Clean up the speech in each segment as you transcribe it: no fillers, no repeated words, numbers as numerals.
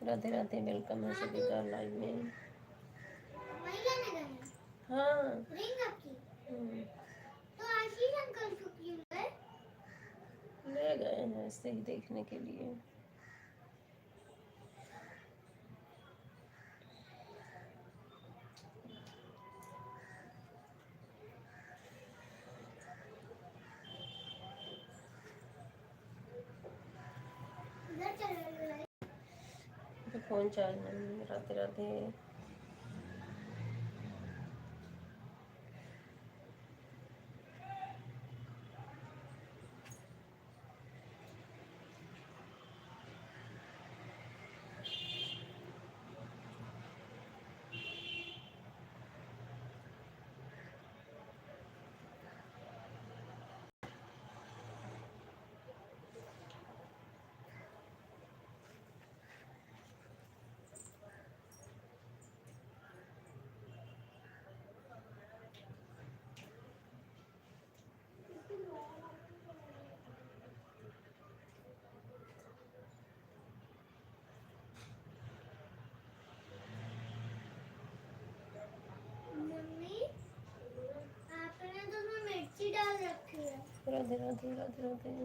Radhe Radhe, welcome है सभी का लाइव में। महिला ने गए हाँ रिंग आपकी। तो आशीष अंकल को क्यों गए? ले गए हैं ऐसे ही देखने के लिए। इधर चले गए। तो फोन चार्ज नहीं। राधे राधे। मम्मी आपने तो उसमें मिर्ची डाल रखी है। राधे राधे राधे राधे।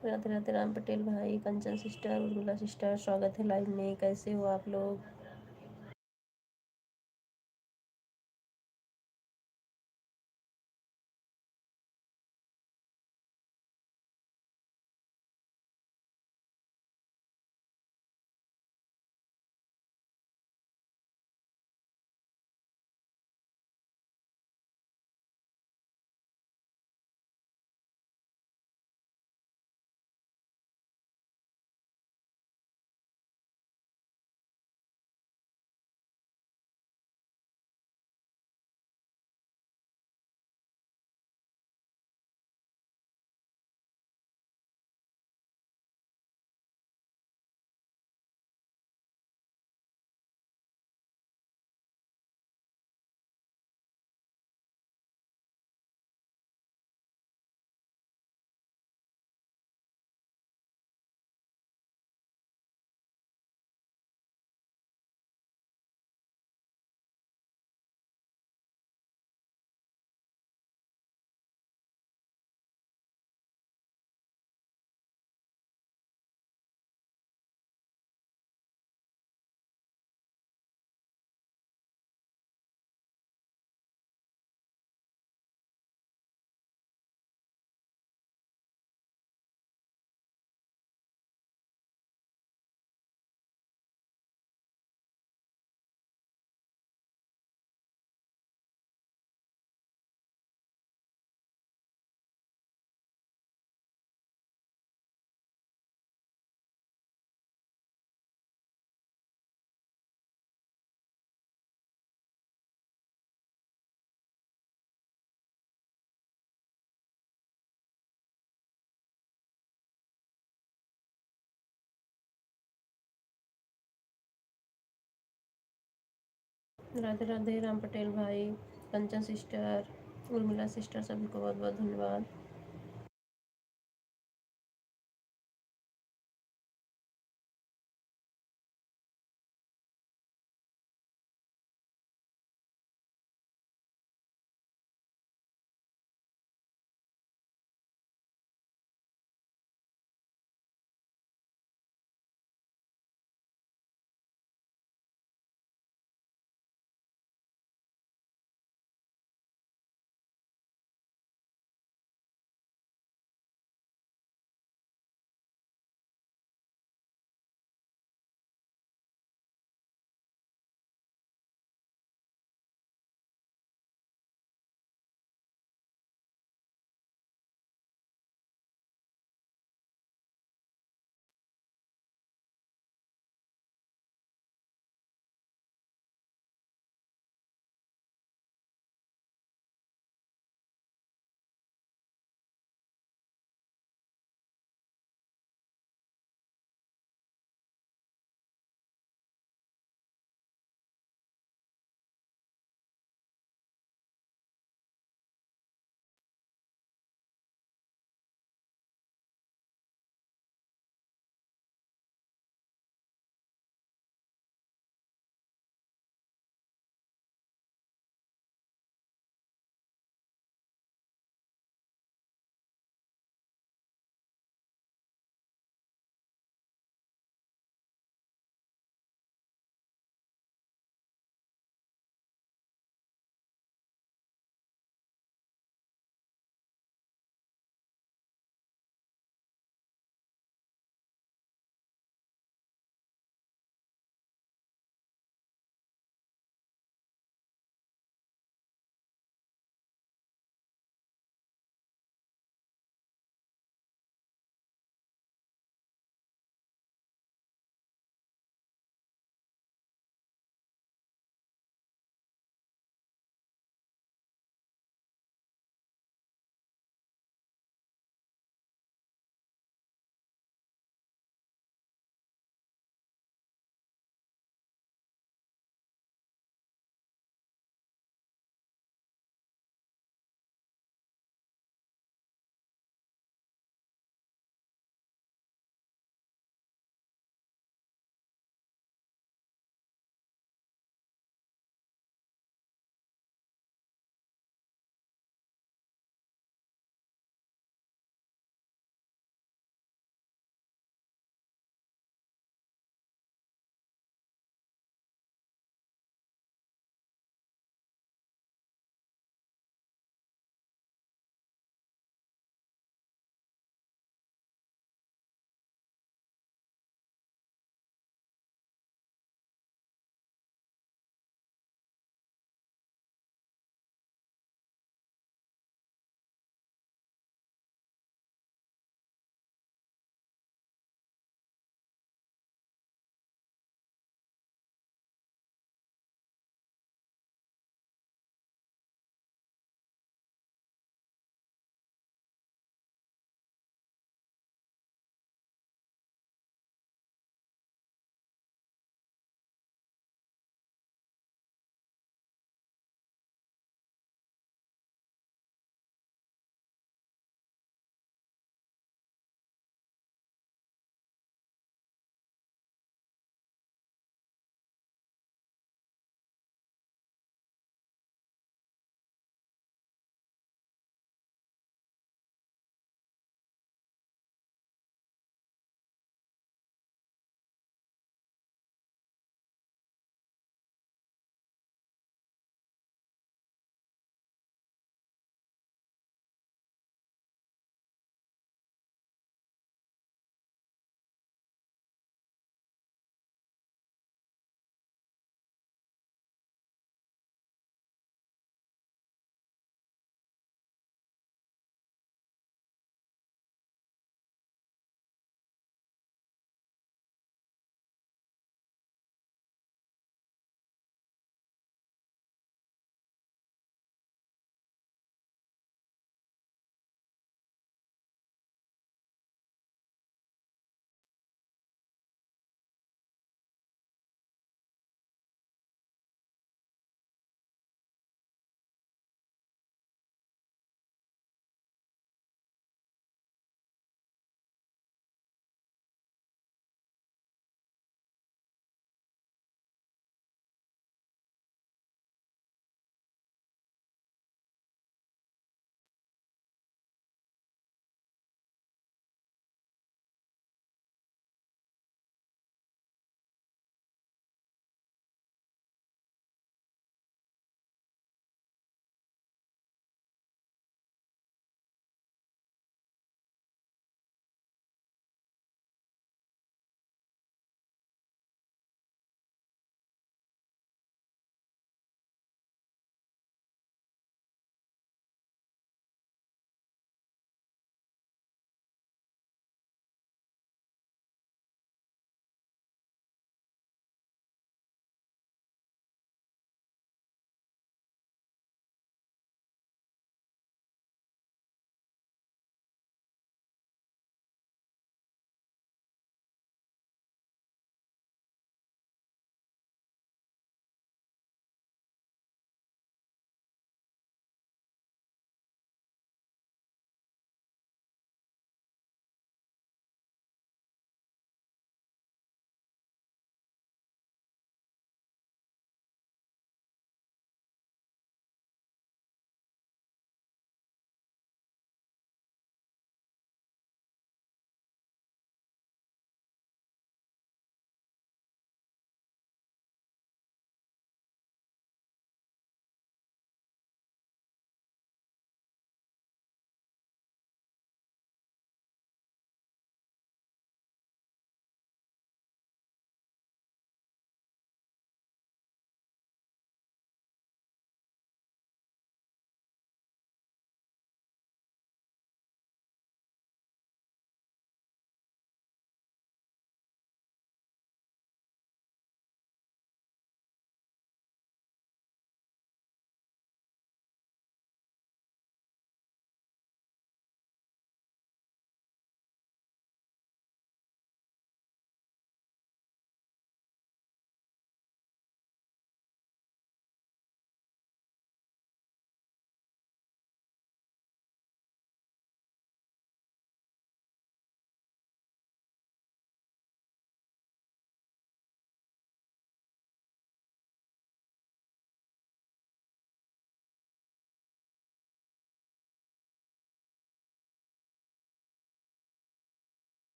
राधे राधे राम पटेल भाई, कंचन सिस्टर, उर्मिला सिस्टर, स्वागत है लाइव में। कैसे हो आप लोग? राधे राधे राम पटेल भाई, कंचन सिस्टर, उर्मिला सिस्टर, सभी को बहुत बहुत धन्यवाद।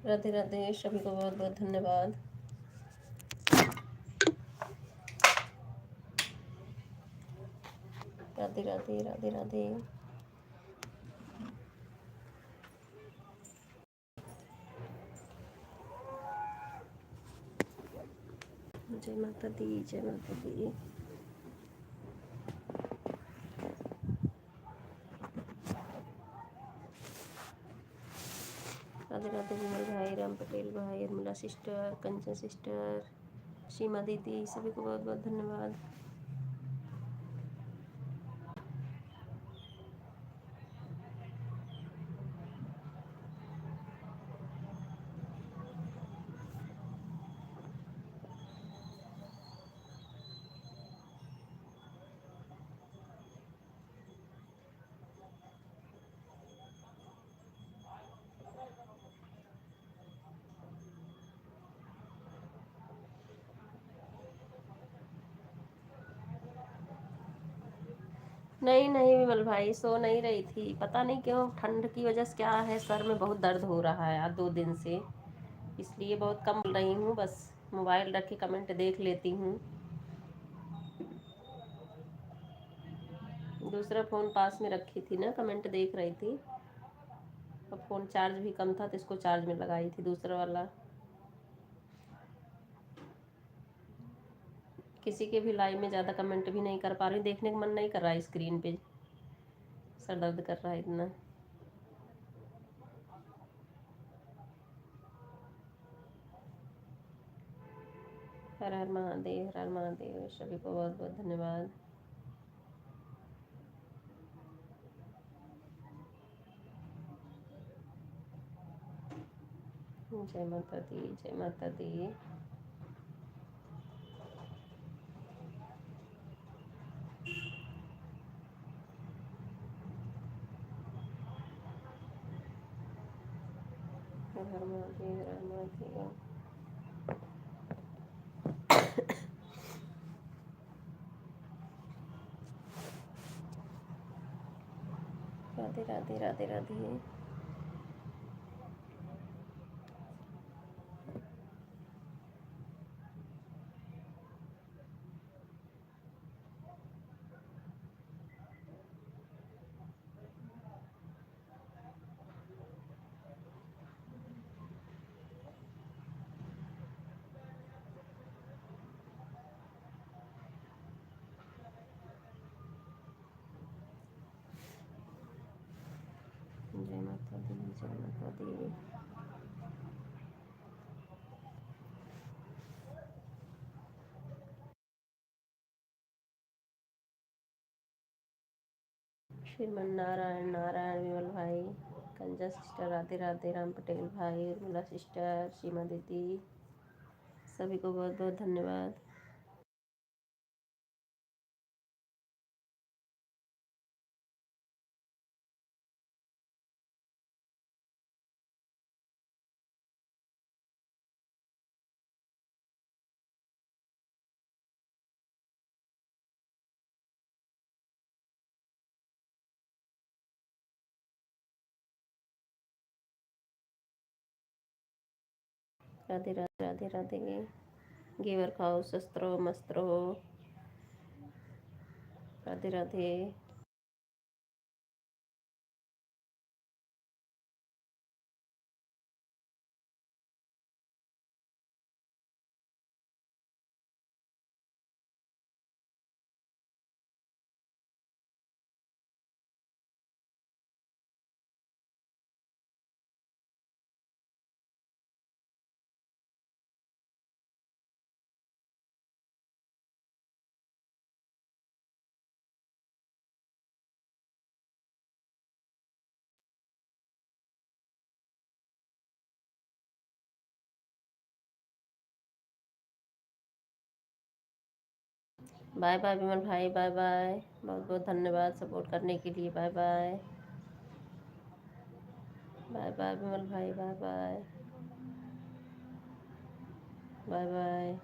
राधे राधे, सभी को बहुत बहुत धन्यवाद। राधे राधे, राधे राधे। जय माता दी, जय माता दी। राधे राधे विमल भाई, राम पटेल भाई, उर्मिला सिस्टर, कंचन सिस्टर, सीमा दीदी, सभी को बहुत बहुत धन्यवाद। नहीं नहीं विमल भाई, सो नहीं रही थी, पता नहीं क्यों, ठंड की वजह से क्या है, सर में बहुत दर्द हो रहा है आज 2 दिन से, इसलिए बहुत कम बोल रही हूँ। बस मोबाइल रख के कमेंट देख लेती हूँ। दूसरा फ़ोन पास में रखी थी ना, कमेंट देख रही थी। और फ़ोन चार्ज भी कम था तो इसको चार्ज में लगाई थी, दूसरा वाला। किसी के भी लाइव में ज़्यादा कमेंट भी नहीं कर पा रही, देखने का मन नहीं कर रहा है स्क्रीन पे, सर दर्द कर रहा है इतना। हर हर महादेव, हर हर महादेव, सभी को बहुत बहुत धन्यवाद। जय माता दी, जय माता दी। हर हर महादेव, हर हर महादेव। राधे राधे, राधे राधे। जय माता दी, जय माता दी। श्रीमन नारायण नारायण, विमल भाई, कंजा सिस्टर, राधे राधे, राम पटेल भाई, उर्मिला सिस्टर, सीमा दीदी, सभी को बहुत बहुत धन्यवाद। राधे राधे, राधे राधे। घेवर खाओ, स्वस्थ रहो, मस्त रहो। राधे राधे। बाय बाय विमल भाई, बाय बाय, बहुत बहुत धन्यवाद सपोर्ट करने के लिए। Bye bye, bye bye Vimal भाई, bye bye, bye bye.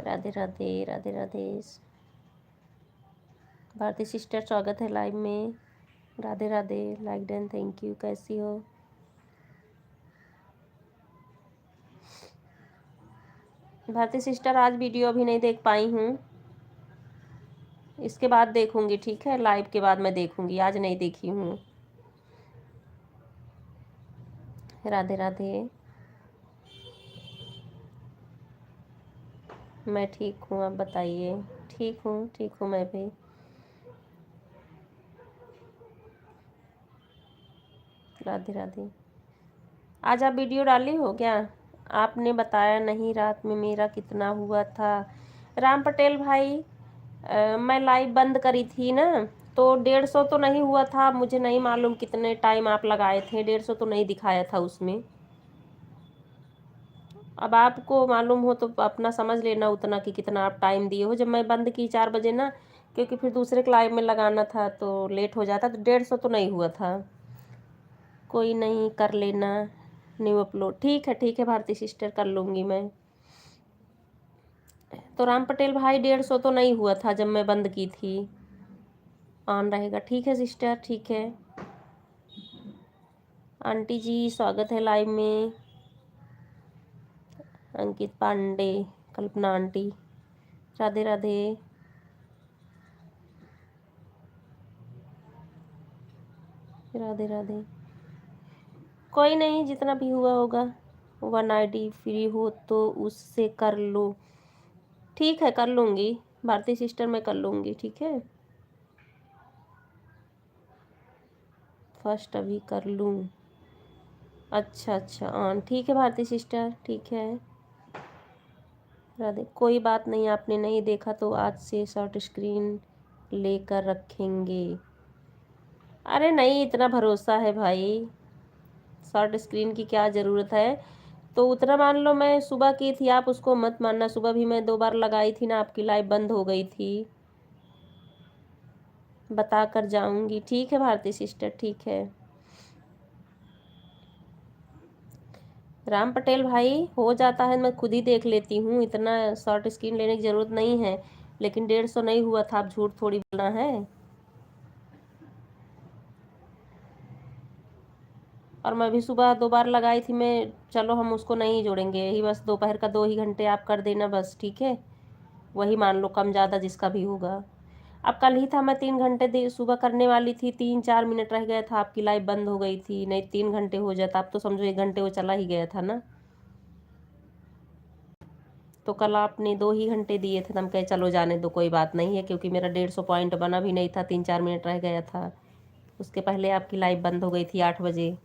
Radhe Radhe Radhe Radhe. Bharti sister स्वागत है लाइव में। Radhe Radhe, like done, thank you. कैसी हो? भारती सिस्टर आज वीडियो अभी नहीं देख पाई हूँ, इसके बाद देखूंगी, ठीक है? लाइव के बाद मैं देखूंगी, आज नहीं देखी हूँ। राधे राधे। मैं ठीक हूँ, आप बताइए। ठीक हूँ मैं भी। राधे राधे। आज आप वीडियो डाली हो क्या? आपने बताया नहीं रात में मेरा कितना हुआ था। राम पटेल भाई, मैं लाइव बंद करी थी ना, तो 150 तो नहीं हुआ था। मुझे नहीं मालूम कितने टाइम आप लगाए थे, 150 तो नहीं दिखाया था उसमें। अब आपको मालूम हो तो अपना समझ लेना उतना कि कितना आप टाइम दिए हो। जब मैं बंद की 4 बजे ना, क्योंकि फिर दूसरे क्लाइव में लगाना था तो लेट हो जाता, तो 150 तो नहीं हुआ था। कोई नहीं, कर लेना न्यू अपलोड। ठीक है भारती सिस्टर, कर लूँगी मैं। तो राम पटेल भाई 150 तो नहीं हुआ था जब मैं बंद की थी। ऑन रहेगा, ठीक है सिस्टर, ठीक है। आंटी जी स्वागत है लाइव में। अंकित पांडे, कल्पना आंटी, राधे राधे। राधे राधे। कोई नहीं, जितना भी हुआ होगा। 1 ID फ्री हो तो उससे कर लो। ठीक है, कर लूँगी भारती सिस्टर, मैं कर लूँगी, ठीक है। फर्स्ट अभी कर लूँ। अच्छा ऑन, ठीक है भारती सिस्टर, ठीक है। राधे। कोई बात नहीं, आपने नहीं देखा तो आज से शॉर्ट स्क्रीन लेकर रखेंगे। अरे नहीं, इतना भरोसा है भाई, शॉर्ट स्क्रीन की क्या ज़रूरत है। तो उतना मान लो, मैं सुबह की थी, आप उसको मत मानना। सुबह भी मैं 2 बार लगाई थी ना, आपकी लाइव बंद हो गई थी। बता कर जाऊंगी, ठीक है भारती सिस्टर, ठीक है। राम पटेल भाई हो जाता है, मैं खुद ही देख लेती हूँ, इतना शॉर्ट स्क्रीन लेने की ज़रूरत नहीं है। लेकिन 150 नहीं हुआ था, आप झूठ थोड़ी बोलना है। और मैं भी सुबह 2 बार लगाई थी मैं। चलो हम उसको नहीं जोड़ेंगे, यही बस दोपहर का 2 ही घंटे आप कर देना बस, ठीक है। वही मान लो, कम ज़्यादा जिसका भी होगा। अब कल ही था, मैं 3 घंटे सुबह करने वाली थी, 3-4 मिनट रह गया था, आपकी लाइव बंद हो गई थी। नहीं 3 घंटे हो जाता, अब तो समझो 1 घंटे वो चला ही गया था ना। तो कल आपने 2 ही घंटे दिए थे, तो हम कहे चलो जाने दो, कोई बात नहीं है, क्योंकि मेरा 150 पॉइंट बना भी नहीं था, 3-4 मिनट रह गया था। उसके पहले आपकी लाइव बंद हो गई थी 8 बजे।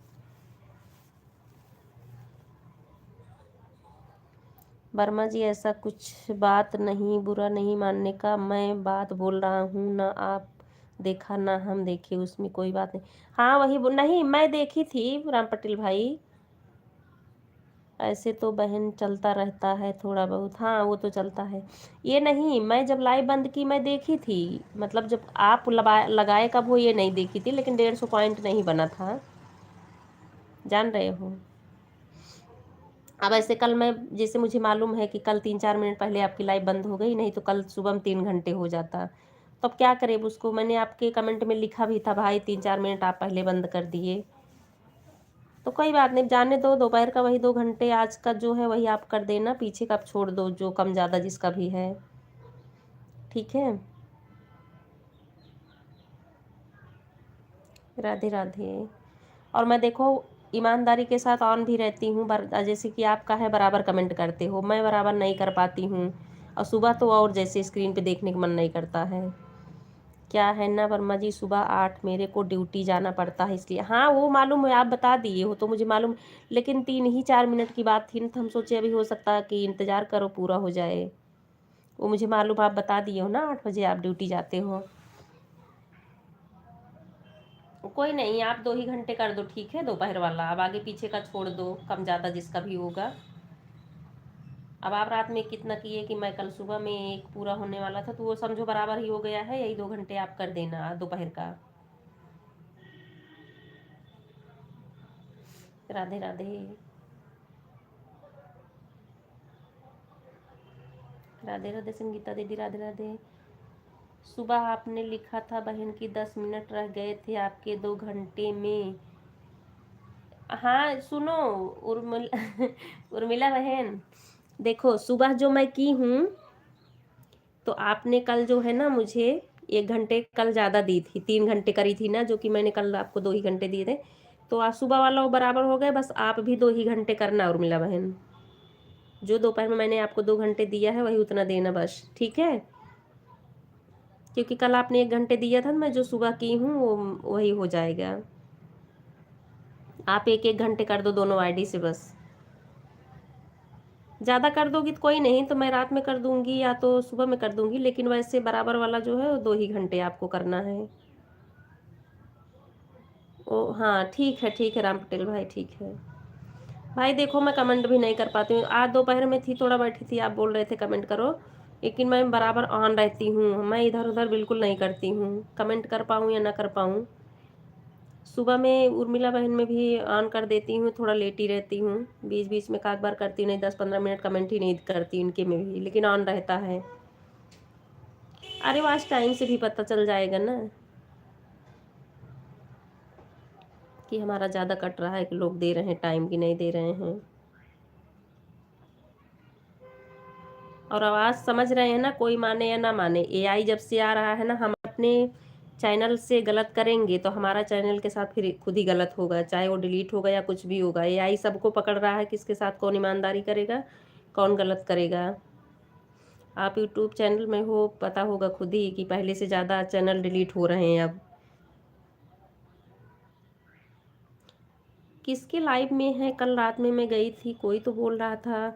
वर्मा जी ऐसा कुछ बात नहीं, बुरा नहीं मानने का, मैं बात बोल रहा हूँ ना, आप देखा ना हम देखे, उसमें कोई बात नहीं। हाँ वही नहीं, मैं देखी थी राम पटेल भाई। ऐसे तो बहन चलता रहता है थोड़ा बहुत, हाँ वो तो चलता है। ये नहीं, मैं जब लाइव बंद की मैं देखी थी, मतलब जब आप लगाए कब हो ये नहीं देखी थी, लेकिन 150 पॉइंट नहीं बना था, जान रहे हो। अब ऐसे कल मैं, जैसे मुझे मालूम है कि कल 3-4 मिनट पहले आपकी लाइव बंद हो गई, नहीं तो कल सुबह में 3 घंटे हो जाता। तो अब क्या करें, उसको मैंने आपके कमेंट में लिखा भी था, भाई 3-4 मिनट आप पहले बंद कर दिए। तो कोई बात नहीं, जाने दो, दोपहर का वही 2 घंटे आज का जो है वही आप कर देना, पीछे का आप छोड़ दो, जो कम ज़्यादा जिसका भी है, ठीक है। राधे राधे। और मैं देखो ईमानदारी के साथ ऑन भी रहती हूँ, जैसे कि आपका है, बराबर कमेंट करते हो, मैं बराबर नहीं कर पाती हूँ। और सुबह तो और जैसे स्क्रीन पे देखने का मन नहीं करता है। क्या है ना वर्मा जी, सुबह 8 मेरे को ड्यूटी जाना पड़ता है इसलिए। हाँ वो मालूम है, आप बता दिए हो तो मुझे मालूम, लेकिन 3 ही 4 मिनट की बात थी ना, तो हम सोचे अभी हो सकता है कि इंतज़ार करो पूरा हो जाए। वो मुझे मालूम, आप बता दिए हो ना 8 बजे आप ड्यूटी जाते हो। कोई नहीं, आप 2 ही घंटे कर दो, ठीक है, दोपहर वाला। अब आगे पीछे का छोड़ दो, कम ज़्यादा जिसका भी होगा। अब आप रात में कितना किए कि मैं कल सुबह में एक पूरा होने वाला था, तो वो समझो बराबर ही हो गया है, यही 2 घंटे आप कर देना दोपहर का। राधे राधे। राधे राधे संगीता दीदी, राधे राधे। सुबह आपने लिखा था बहन की 10 मिनट रह गए थे आपके 2 घंटे में। हाँ सुनो उर्मिला उर्मिला बहन, देखो सुबह जो मैं की हूँ, तो आपने कल जो है ना मुझे 1 घंटे कल ज़्यादा दी थी, 3 घंटे करी थी ना, जो कि मैंने कल आपको 2 ही घंटे दिए थे। तो आज सुबह वाला वो बराबर हो गए, बस आप भी 2 ही घंटे करना उर्मिला बहन। जो दोपहर में मैंने आपको 2 घंटे दिया है वही उतना देना बस, ठीक है। क्योंकि कल आपने 1 घंटे दिया था, मैं जो सुबह की हूँ वो वही हो जाएगा। आप 1-1 घंटे कर दो दोनों आईडी से बस। ज़्यादा कर दोगी तो कोई नहीं, तो मैं रात में कर दूंगी या तो सुबह में कर दूंगी, लेकिन वैसे बराबर वाला जो है वो 2 ही घंटे आपको करना है। ओ हाँ ठीक है राम पटेल भाई, ठीक है भाई। देखो मैं कमेंट भी नहीं कर पाती हूँ, आज दोपहर में थी थोड़ा बैठी थी, आप बोल रहे थे कमेंट करो, लेकिन मैं बराबर ऑन रहती हूँ, मैं इधर उधर बिल्कुल नहीं करती हूँ, कमेंट कर पाऊँ या ना कर पाऊँ। सुबह में उर्मिला बहन में भी ऑन कर देती हूँ, थोड़ा लेट ही रहती हूँ, बीच बीच में काक बार करती नहीं, 10-15 मिनट कमेंट ही नहीं करती उनके में भी, लेकिन ऑन रहता है। अरे वो आज टाइम से भी पता चल जाएगा ना कि हमारा ज़्यादा कट रहा है कि लोग दे रहे हैं टाइम की नहीं दे रहे हैं। और आवाज़ समझ रहे हैं ना, कोई माने या ना माने, एआई जब से आ रहा है ना, हम अपने चैनल से गलत करेंगे तो हमारा चैनल के साथ फिर खुद ही गलत होगा, चाहे वो डिलीट होगा या कुछ भी होगा। एआई सबको पकड़ रहा है, किसके साथ कौन ईमानदारी करेगा, कौन गलत करेगा। आप यूट्यूब चैनल में हो, पता होगा खुद ही कि पहले से ज़्यादा चैनल डिलीट हो रहे हैं अब। किसके लाइव में है, कल रात में मैं गई थी, कोई तो बोल रहा था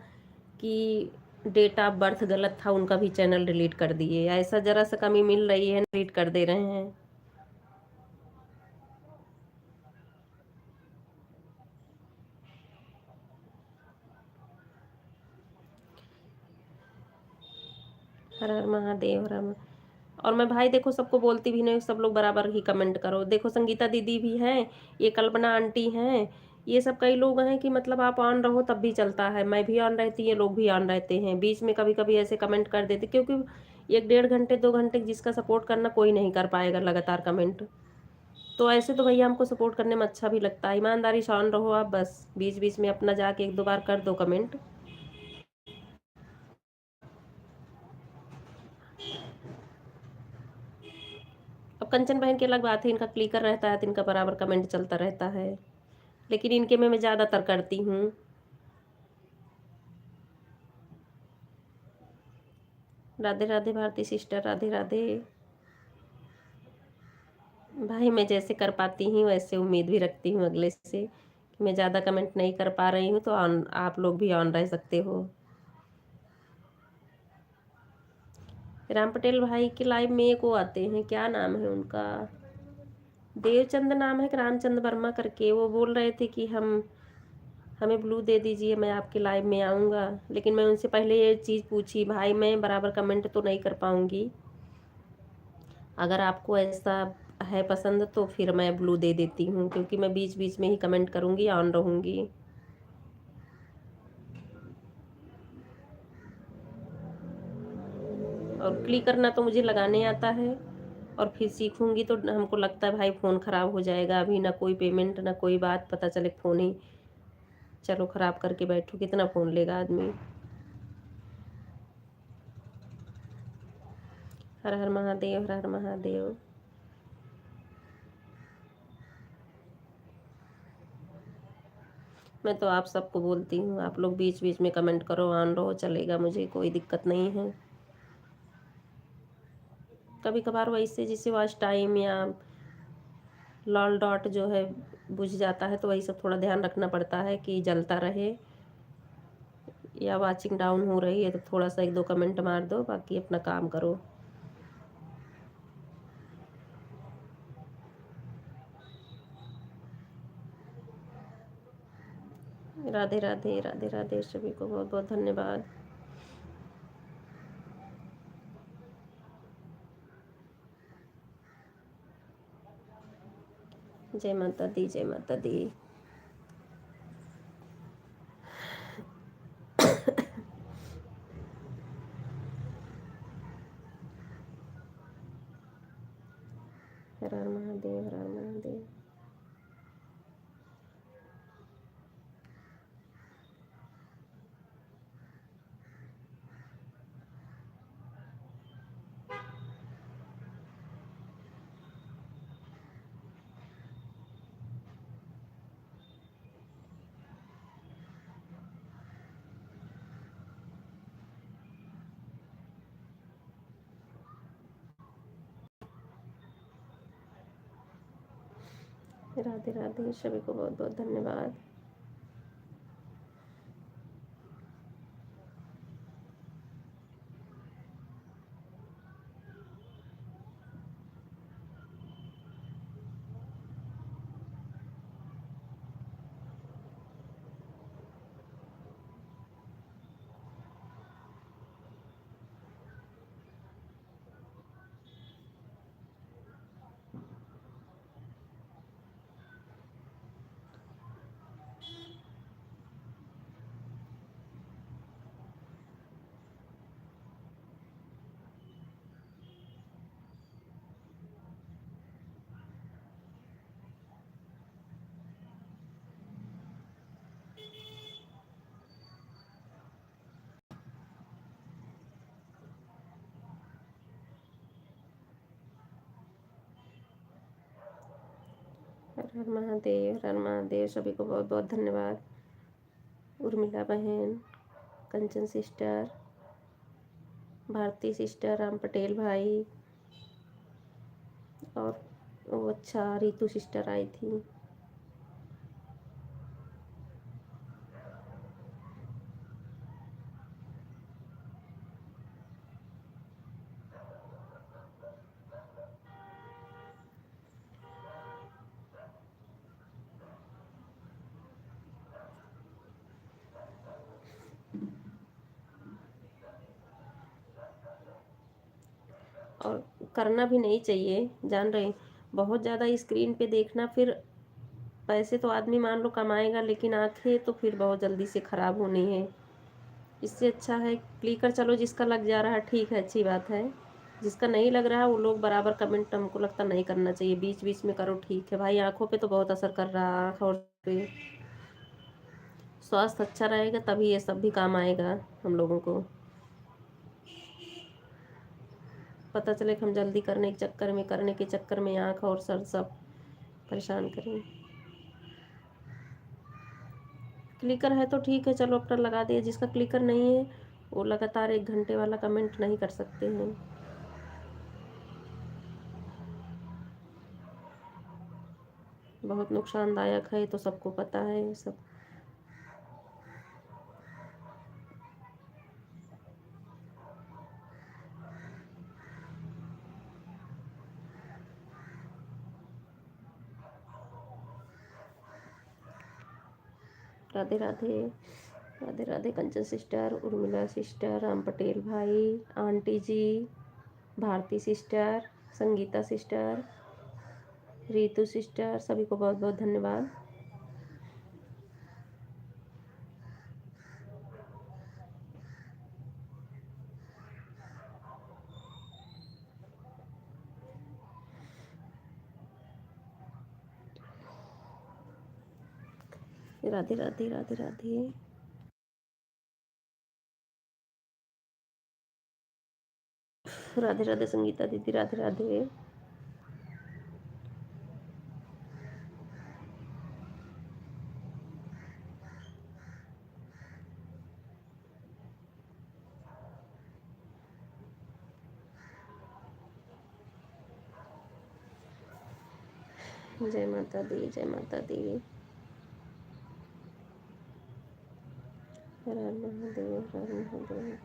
कि डेट ऑफ बर्थ गलत था, उनका भी चैनल डिलीट कर दिए। ऐसा जरा सा कमी मिल रही है, डिलीट कर दे रहे हैं। हर हर महादेव, हर हर। और मैं भाई देखो सबको बोलती भी नहीं, सब लोग बराबर ही कमेंट करो। देखो संगीता दीदी भी हैं, ये कल्पना आंटी हैं, ये सब कई लोग हैं कि मतलब आप ऑन रहो तब भी चलता है, मैं भी ऑन रहती, ये लोग भी ऑन रहते हैं, बीच में कभी कभी ऐसे कमेंट कर देते, क्योंकि 1-1.5 घंटे 2 घंटे जिसका सपोर्ट करना कोई नहीं कर पाएगा लगातार कमेंट। तो ऐसे तो भैया हमको सपोर्ट करने में अच्छा भी लगता है, ईमानदारी से ऑन रहो आप बस, बीच बीच में अपना जाके 1-2 बार कर दो कमेंट। अब कंचन बहन की अलग बात है, इनका क्लिकर रहता है तो इनका बराबर कमेंट चलता रहता है, लेकिन इनके में मैं ज़्यादातर करती हूँ। राधे राधे भारती सिस्टर, राधे राधे भाई। मैं जैसे कर पाती हूँ वैसे उम्मीद भी रखती हूँ अगले से कि मैं ज़्यादा कमेंट नहीं कर पा रही हूँ तो ऑन, आप लोग भी ऑन रह सकते हो। राम पटेल भाई के लाइव में एक वो आते हैं, क्या नाम है उनका, देवचंद नाम है कि रामचंद वर्मा करके, वो बोल रहे थे कि हमें ब्लू दे दीजिए, मैं आपके लाइव में आऊँगा, लेकिन मैं उनसे पहले ये चीज़ पूछी, भाई मैं बराबर कमेंट तो नहीं कर पाऊँगी, अगर आपको ऐसा है पसंद तो फिर मैं ब्लू दे देती हूँ, क्योंकि मैं बीच बीच में ही कमेंट करूँगी, ऑन रहूँगी। और क्लिक करना तो मुझे लगाने आता है, और फिर सीखूँगी तो हमको लगता है भाई फ़ोन ख़राब हो जाएगा, अभी ना कोई पेमेंट ना कोई बात, पता चले फ़ोन ही चलो ख़राब करके बैठो, कितना फ़ोन लेगा आदमी। हर हर महादेव, हर हर महादेव। मैं तो आप सबको बोलती हूँ, आप लोग बीच बीच में कमेंट करो, ऑन रहो, चलेगा, मुझे कोई दिक्कत नहीं है। कभी कभार वैसे जैसे वॉच टाइम या लॉल डॉट जो है बुझ जाता है, तो वही सब थोड़ा ध्यान रखना पड़ता है कि जलता रहे, या वाचिंग डाउन हो रही है तो थोड़ा सा 1-2 कमेंट मार दो, बाकी अपना काम करो। राधे राधे, राधे राधे, सभी को बहुत बहुत धन्यवाद। जय माता दी, जय माता दी। हर हर महादेव। राधे राधे, सभी को बहुत बहुत धन्यवाद। हर हर महादेव, हर हर महादेव, सभी को बहुत बहुत धन्यवाद। उर्मिला बहन, कंचन सिस्टर, भारती सिस्टर, राम पटेल भाई, और वो अच्छा रितु सिस्टर आई थी। और करना भी नहीं चाहिए, जान रहे, बहुत ज़्यादा स्क्रीन पे देखना, फिर पैसे तो आदमी मान लो कमाएगा, लेकिन आंखें तो फिर बहुत जल्दी से ख़राब होनी है। इससे अच्छा है क्लिकर, चलो जिसका लग जा रहा है ठीक है, अच्छी बात है। जिसका नहीं लग रहा है वो लोग बराबर कमेंट, हमको लगता नहीं करना चाहिए, बीच बीच में करो ठीक है भाई। आंखों पे तो बहुत असर कर रहा है, आँख और पे स्वास्थ्य अच्छा रहेगा तभी ये सब भी काम आएगा हम लोगों को। पता चले कि हम जल्दी करने के चक्कर में, करने के चक्कर में आँख और सर सब परेशान करें। क्लिकर है तो ठीक है, चलो अपना लगा दिया। जिसका क्लिकर नहीं है वो लगातार 1 घंटे वाला कमेंट नहीं कर सकते हैं। बहुत नुकसानदायक है, तो सबको पता है ये सब। राधे राधे, राधे राधे, कंचन सिस्टर, उर्मिला सिस्टर, राम पटेल भाई, aunty ji, Bharti sister, Sangeeta sister, Ritu sister, सभी को बहुत बहुत धन्यवाद। राधे राधे, राधे राधे, राधे राधे, संगीता दीदी, राधे राधे। जय माता दी, जय माता दी। हर हर महादेव, हर हर महादेव।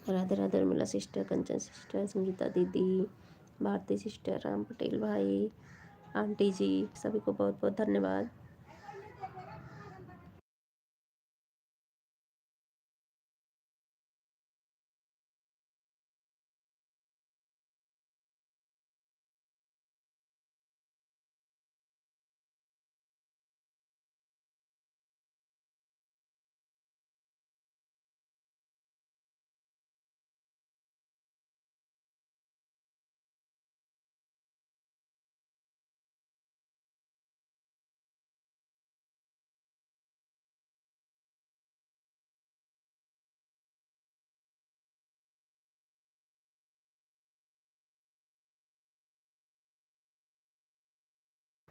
राधे राधे, उर्मिला सिस्टर, कंचन सिस्टर, संगीता दीदी, भारती सिस्टर, राम पटेल भाई, आंटी जी, सभी को बहुत बहुत धन्यवाद।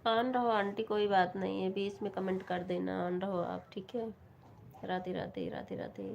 ऑन रहो आंटी, कोई बात नहीं है, बीच में कमेंट कर देना, ऑन रहो आप, ठीक है। राधे राधे राधे राधे।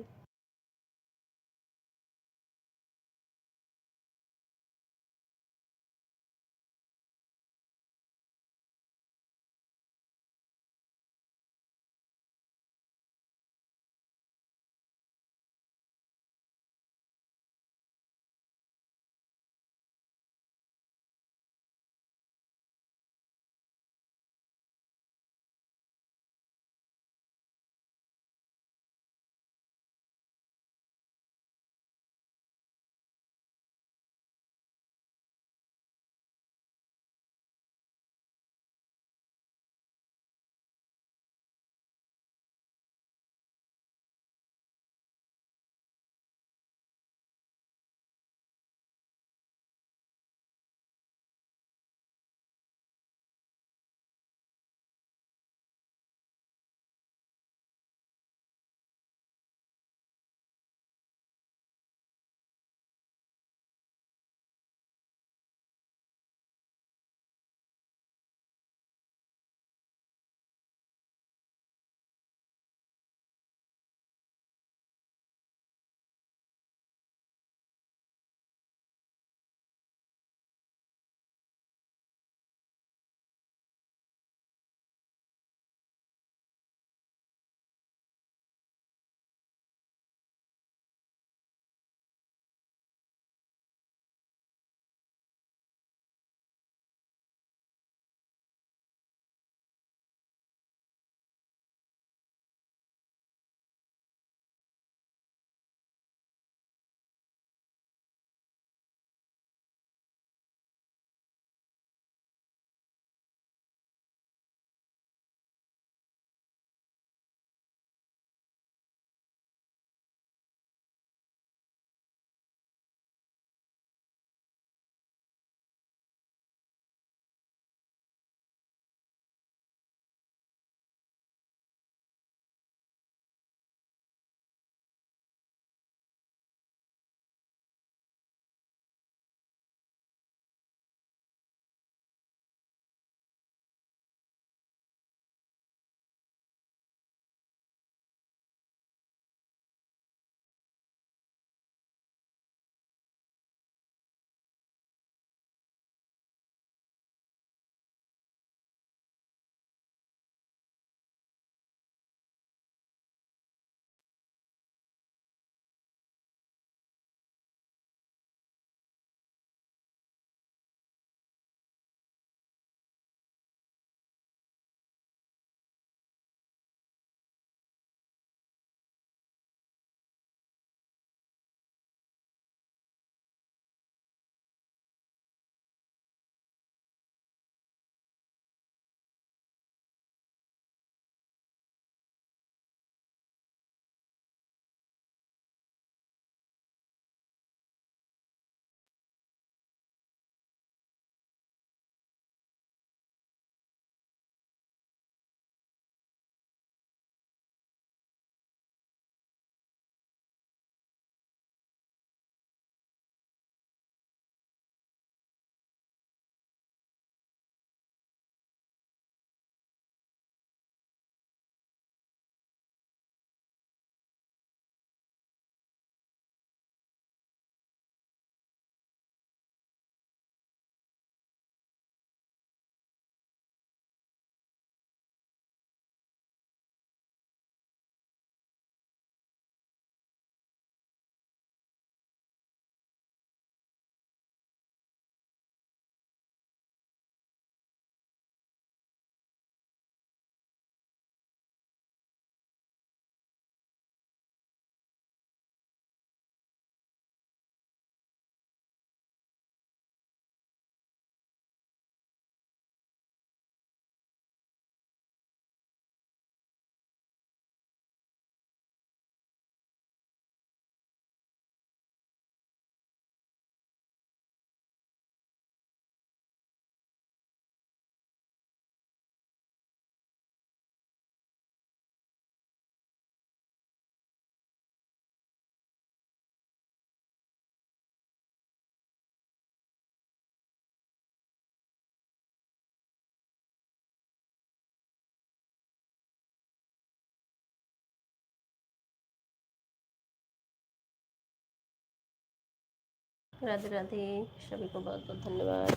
राधे राधे, सभी को बहुत बहुत धन्यवाद।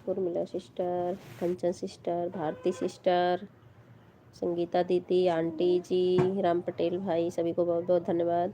Urmila sister, Kanchan sister, Bharti sister, Sangeeta दीदी, आंटी जी, राम पटेल भाई, सभी को बहुत बहुत धन्यवाद।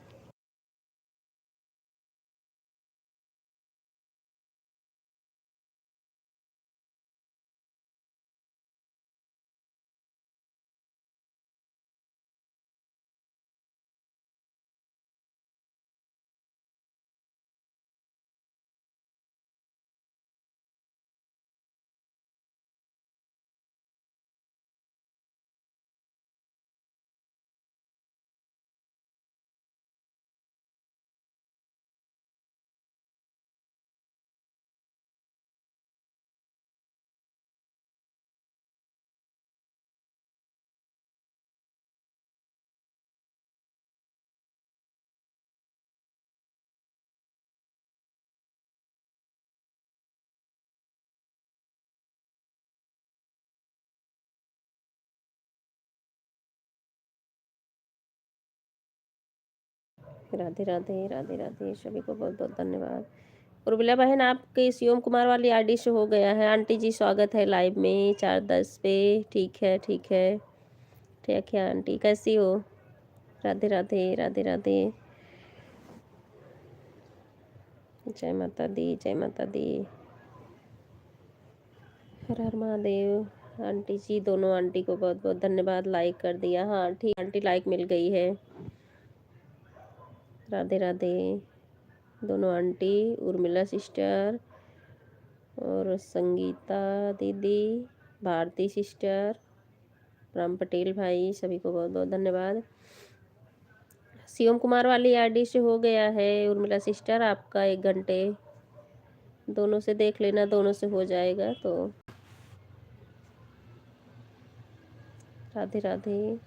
राधे राधे, राधे राधे, सभी को बहुत बहुत धन्यवाद। उर्मिला बहन, आपके शिवम कुमार वाली आईडी से हो गया है। आंटी जी स्वागत है लाइव में 4:10 पे। ठीक है, ठीक है, ठीक है। आंटी कैसी हो? राधे राधे, राधे राधे, जय माता दी, जय माता दी, हर हर महादेव। आंटी जी, दोनों आंटी को बहुत बहुत धन्यवाद, लाइक कर दिया। हाँ ठीक, आंटी लाइक मिल गई है। राधे राधे, दोनों आंटी, उर्मिला सिस्टर और संगीता दीदी, भारती सिस्टर, राम पटेल भाई, सभी को बहुत बहुत धन्यवाद। शिवम कुमार वाली आईडी से हो गया है उर्मिला सिस्टर आपका 1 घंटे। दोनों से देख लेना, दोनों से हो जाएगा तो। राधे राधे,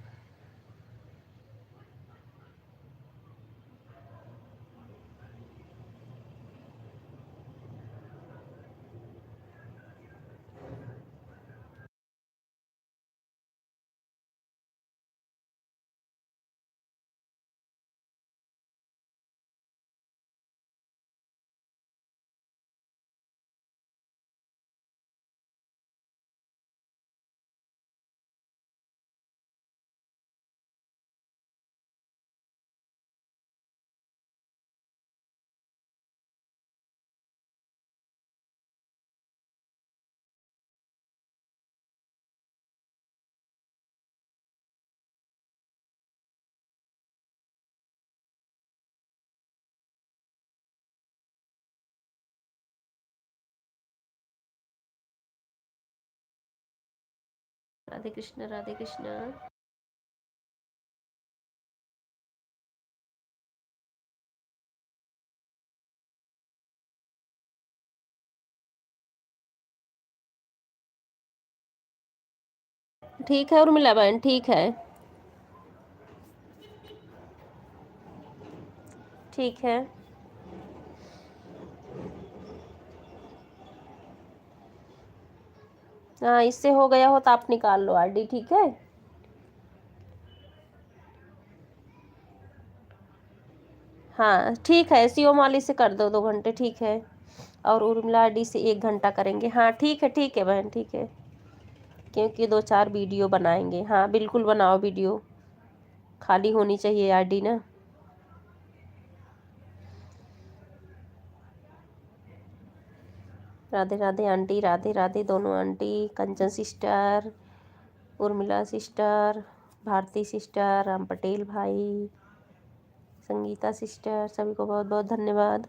राधे कृष्ण, राधे कृष्ण। ठीक है उर्मिला बहन, ठीक है, ठीक है। हाँ, इससे हो गया हो तो आप निकाल लो आईडी, ठीक है। हाँ ठीक है, शिवम वाली से कर दो 2 घंटे, ठीक है। और उर्मिला आईडी से 1 घंटा करेंगे। हाँ ठीक है बहन, ठीक है, क्योंकि 2-4 वीडियो बनाएंगे। हाँ बिल्कुल बनाओ वीडियो, खाली होनी चाहिए आईडी ना। राधे राधे आंटी, राधे राधे दोनों aunty, Kanchan sister, Urmila sister, Bharti sister, Ram Patel भाई, संगीता सिस्टर, सभी को बहुत बहुत धन्यवाद।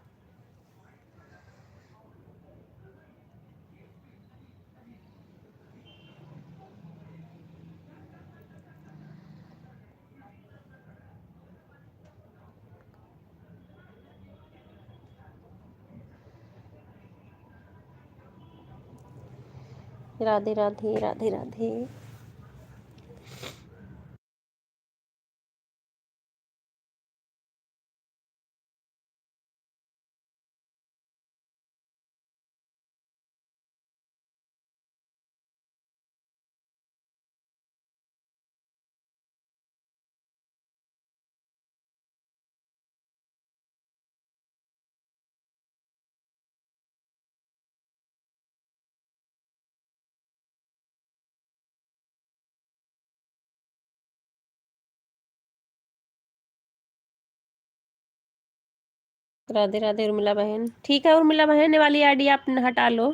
राधे राधे, राधे राधे। राधे राधे उर्मिला बहन। ठीक है उर्मिला बहन, ये वाली आईडी आप हटा लो,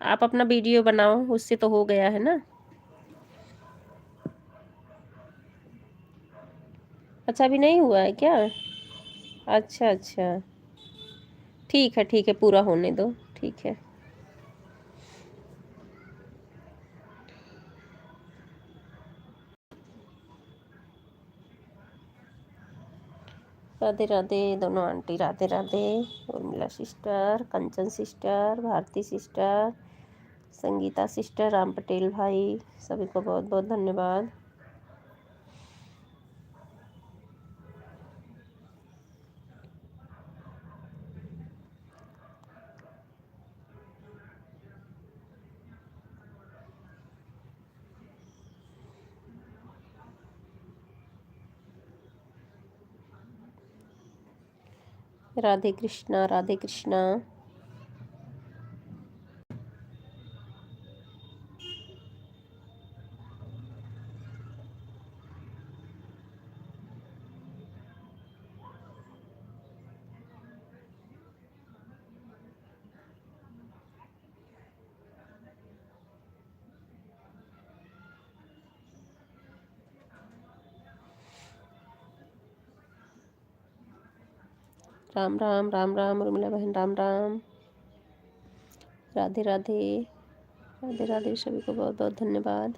आप अपना वीडियो बनाओ, उससे तो हो गया है ना। अच्छा अभी नहीं हुआ है क्या? अच्छा अच्छा, ठीक है पूरा होने दो, ठीक है। राधे राधे दोनों aunty, Radhe Radhe. Urmila sister, Kanchan sister, Bharti sister, Sangeeta sister, Ram Patel भाई, सभी को बहुत बहुत धन्यवाद। राधे कृष्णा, राधे कृष्णा। राम राम राम राम उर्मिला बहन, राम राम। राधे राधे, राधे राधे, सभी को बहुत बहुत धन्यवाद।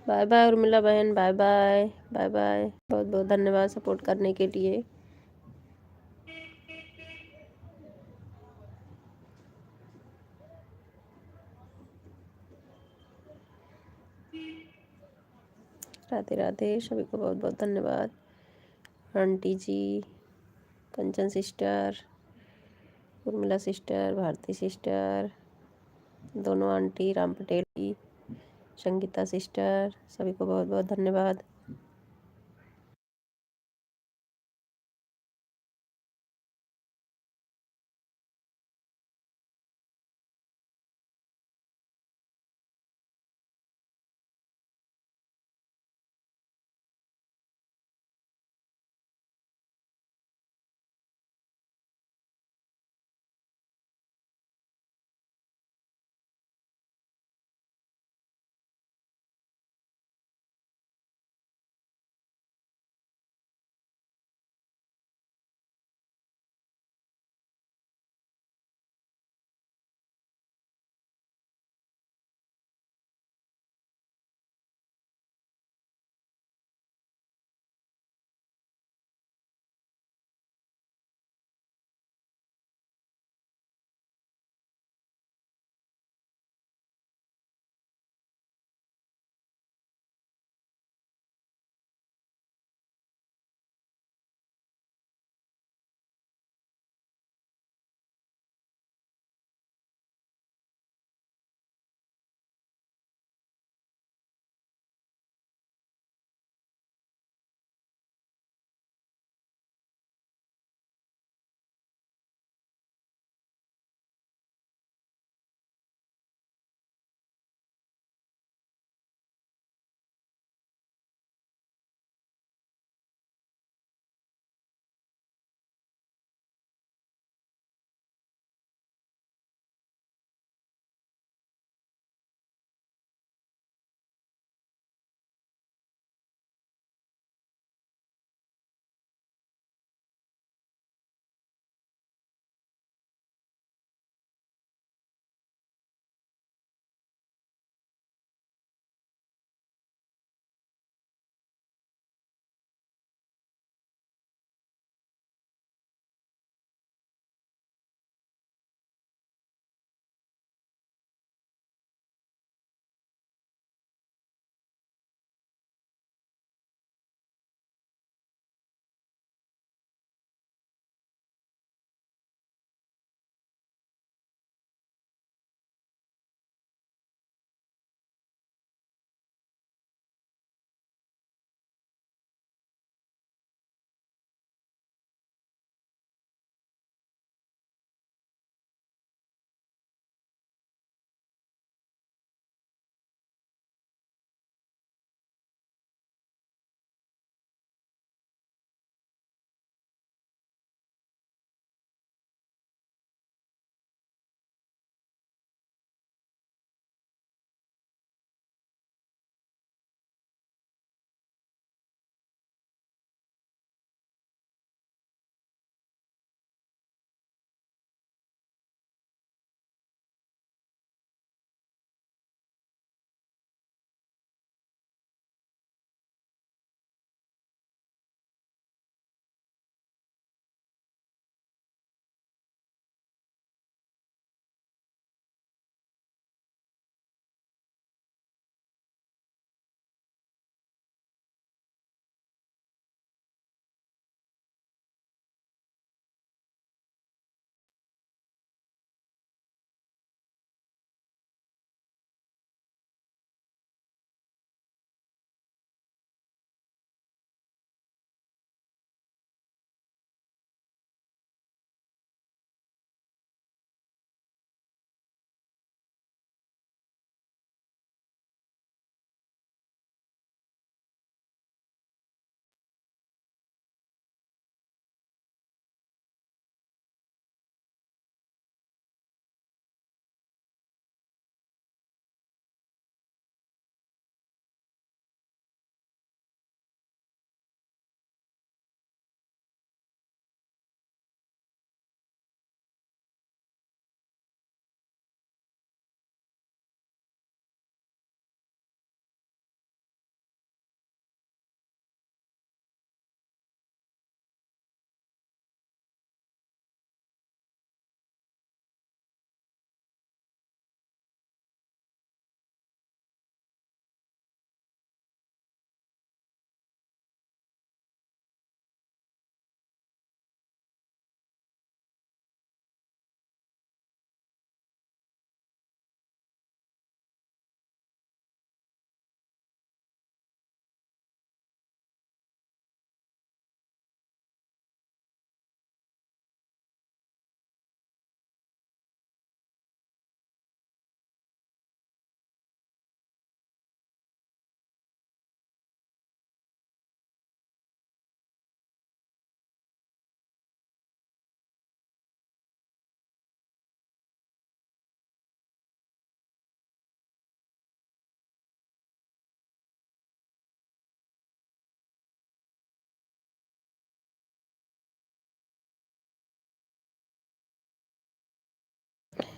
बाय बाय उर्मिला बहन, बाय बाय, बाय बाय। बहुत बहुत धन्यवाद सपोर्ट करने के लिए। राधे राधे, सभी को बहुत बहुत धन्यवाद। Aunty ji, Kanchan sister, Urmila sister, Bharti sister, दोनों आंटी, राम पटेल जी, संगीता सिस्टर, सभी को बहुत बहुत धन्यवाद।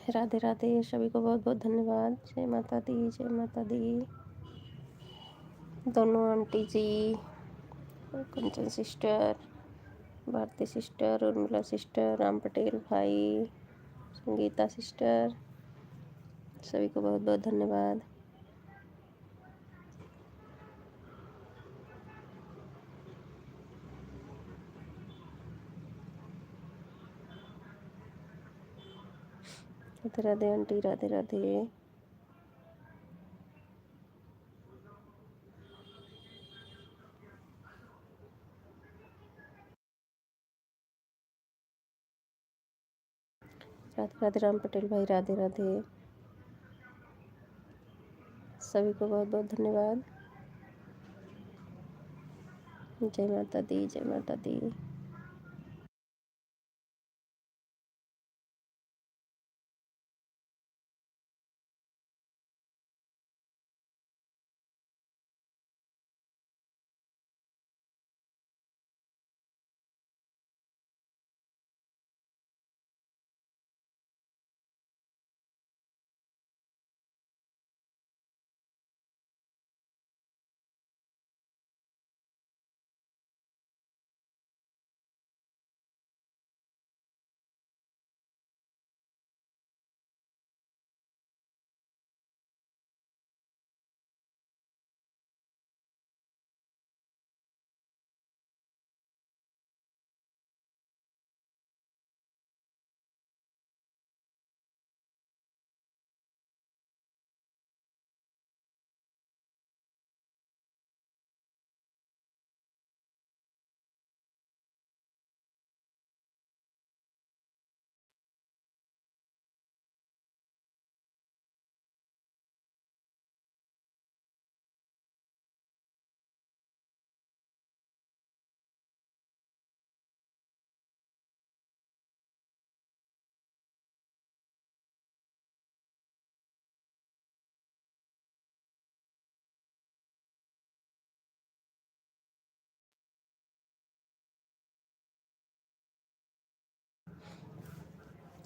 राधे राधे, सभी को बहुत बहुत धन्यवाद। जय माता दी, जय माता दी। दोनों aunty ji, Kanchan sister, Bharti sister, Urmila sister, Ram Patel भाई, संगीता सिस्टर, सभी को बहुत बहुत धन्यवाद। राधे राधे आंटी, राधे राधे। राधे राधे राम पटेल भाई, राधे राधे, सभी को बहुत बहुत धन्यवाद। जय माता दी, जय माता दी।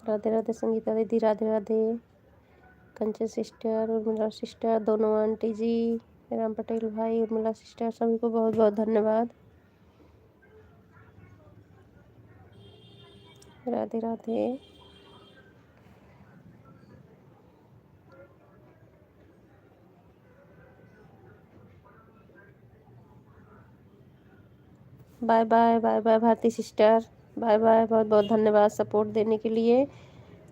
राधे राधे संगीता दीदी, राधे राधे, कंचन सिस्टर, उर्मिला सिस्टर, दोनों आंटी जी, राम पटेल भाई, उर्मिला सिस्टर, सभी को बहुत बहुत धन्यवाद। Radhe Radhe. Bye bye, bye bye Bharti sister, bye bye. बहुत बहुत धन्यवाद सपोर्ट देने के लिए।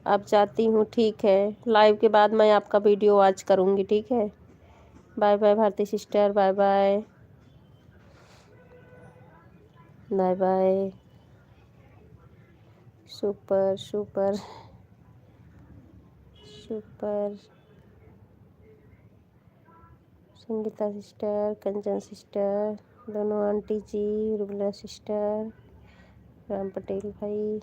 अब जाती हूँ, ठीक है। लाइव के बाद मैं आपका वीडियो वॉच करूँगी, ठीक है। Bye bye Bharti sister, bye bye, bye bye. Super super super. Sangeeta sister, Kanchan sister, दोनों आंटी जी, उर्मिला सिस्टर, राम पटेल भाई,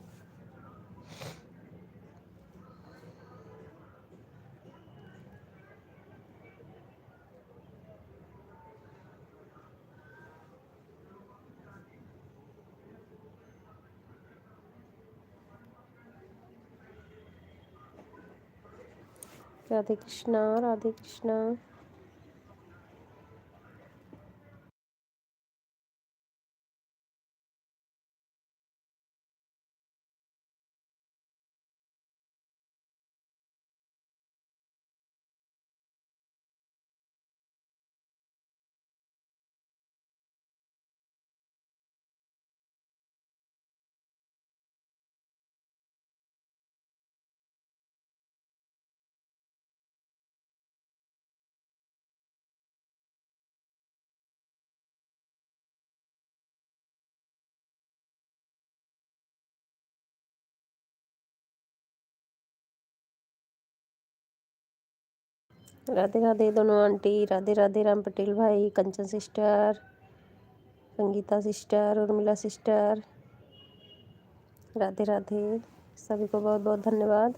राधे कृष्णा, राधे कृष्णा। राधे राधे दोनों आंटी, राधे राधे राम पटेल भाई, Kanchan sister, Sangeeta sister, Urmila sister, Radhe Radhe, सभी को बहुत बहुत धन्यवाद।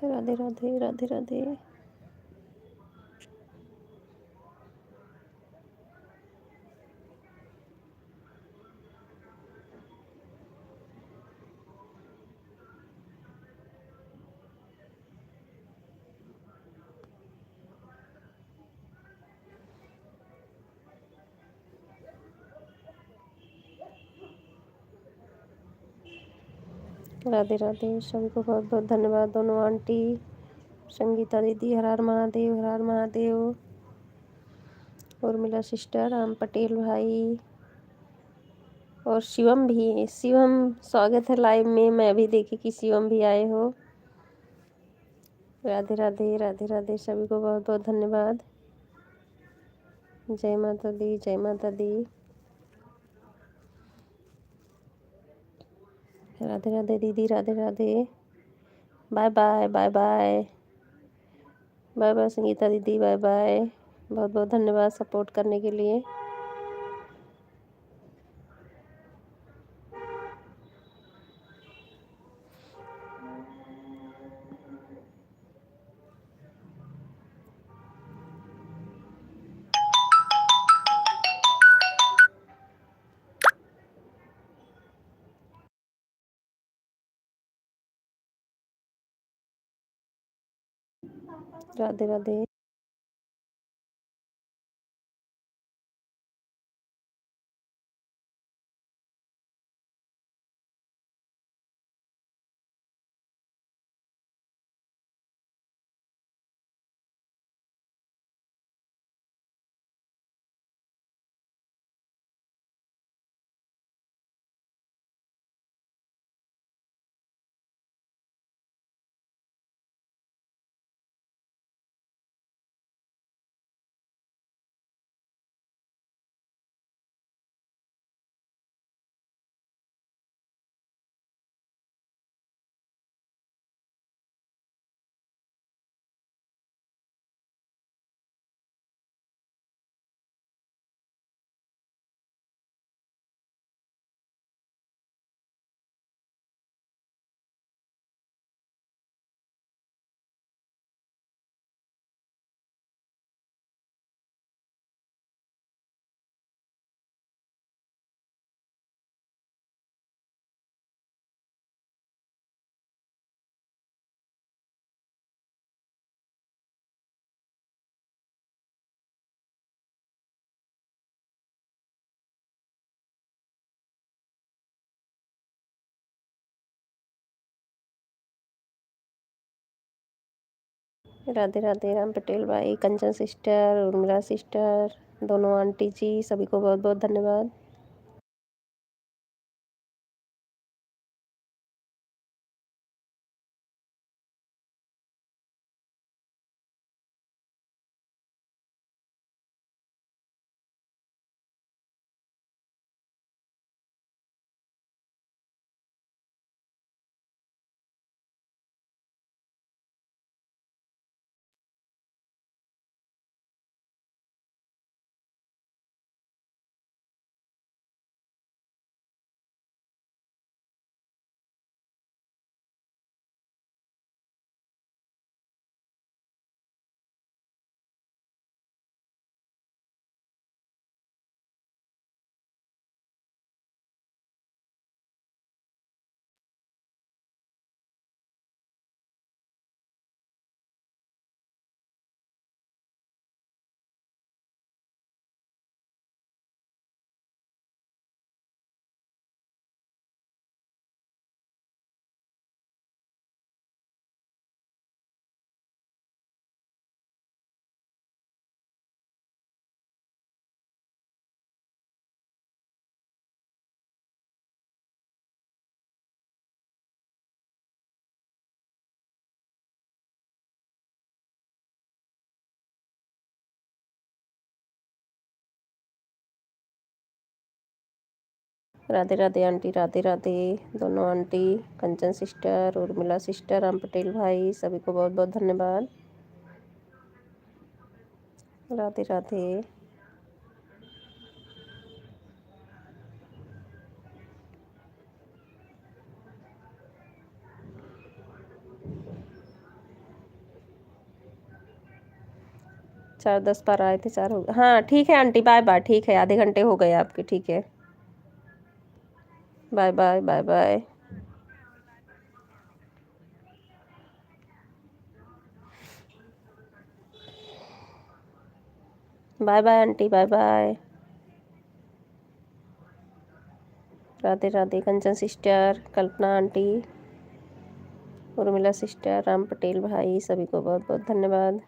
राधे राधे राधे राधे। राधे राधे सभी को बहुत बहुत धन्यवाद। दोनों आंटी, संगीता दीदी, हर हर महादेव, हर हर महादेव। उर्मिला सिस्टर, राम पटेल भाई और शिवम भी। शिवम स्वागत है लाइव में। मैं अभी देखी कि शिवम भी आए हो। राधे राधे राधे राधे सभी को बहुत बहुत धन्यवाद। जय माता दी, जय माता दी। राधे राधे दीदी, Radhe Radhe. Bye bye bye bye bye bye Sangeeta दीदी, बाय बाय। बहुत बहुत धन्यवाद सपोर्ट करने के लिए। राधे राधे। राधे राधे राम पटेल भाई, कंचन सिस्टर, उर्मिला सिस्टर, दोनों आंटी जी, सभी को बहुत बहुत धन्यवाद। राधे राधे आंटी, राधे राधे दोनों aunty, Kanchan sister, Urmila sister, Ram Patel भाई, सभी को बहुत बहुत धन्यवाद। राधे राधे। 4:10 पर आए थे, 4 हो गए। हाँ ठीक है आंटी, बाय बाय। ठीक है, आधे घंटे हो गए आपके। ठीक है, bye bye bye bye. Bye bye aunty, bye bye. Radhe Radhe Kanchan sister, Kalpana aunty, Urmila sister, Ram Patel भाई, सभी को बहुत बहुत धन्यवाद।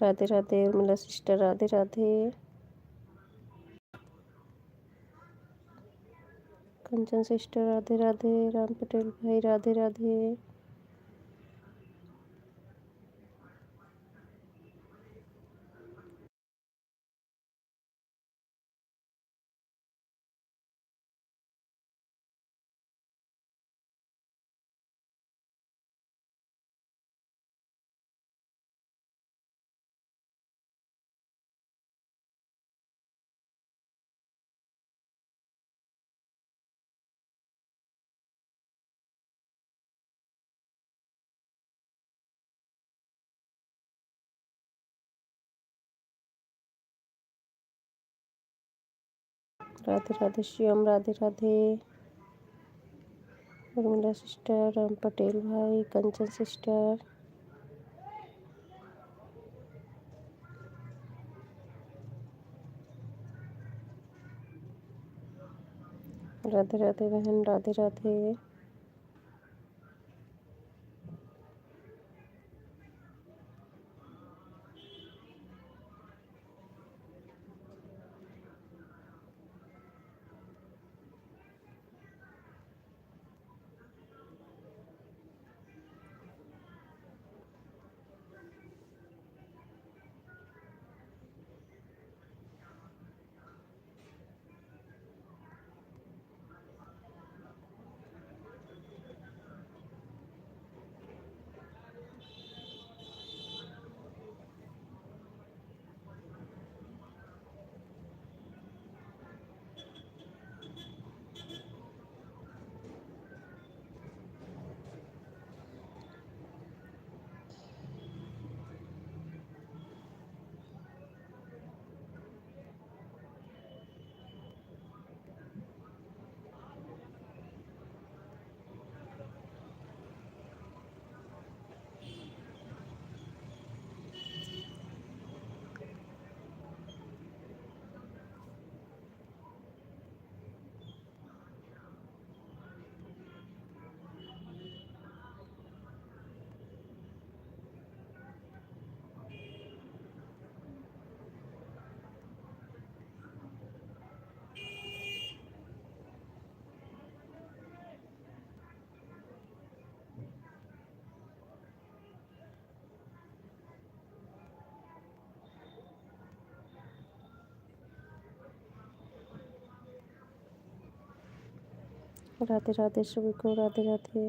राधे राधे उर्मिला सिस्टर, राधे राधे। कंचन सिस्टर, राधे राधे। राम पटेल भाई, राधे राधे। राधे राधे श्याम, राधे राधे। उर्मिला सिस्टर, राम पटेल भाई, कंचन सिस्टर, राधे राधे बहन, राधे राधे। राधे राधे सभी को, राधे राधे।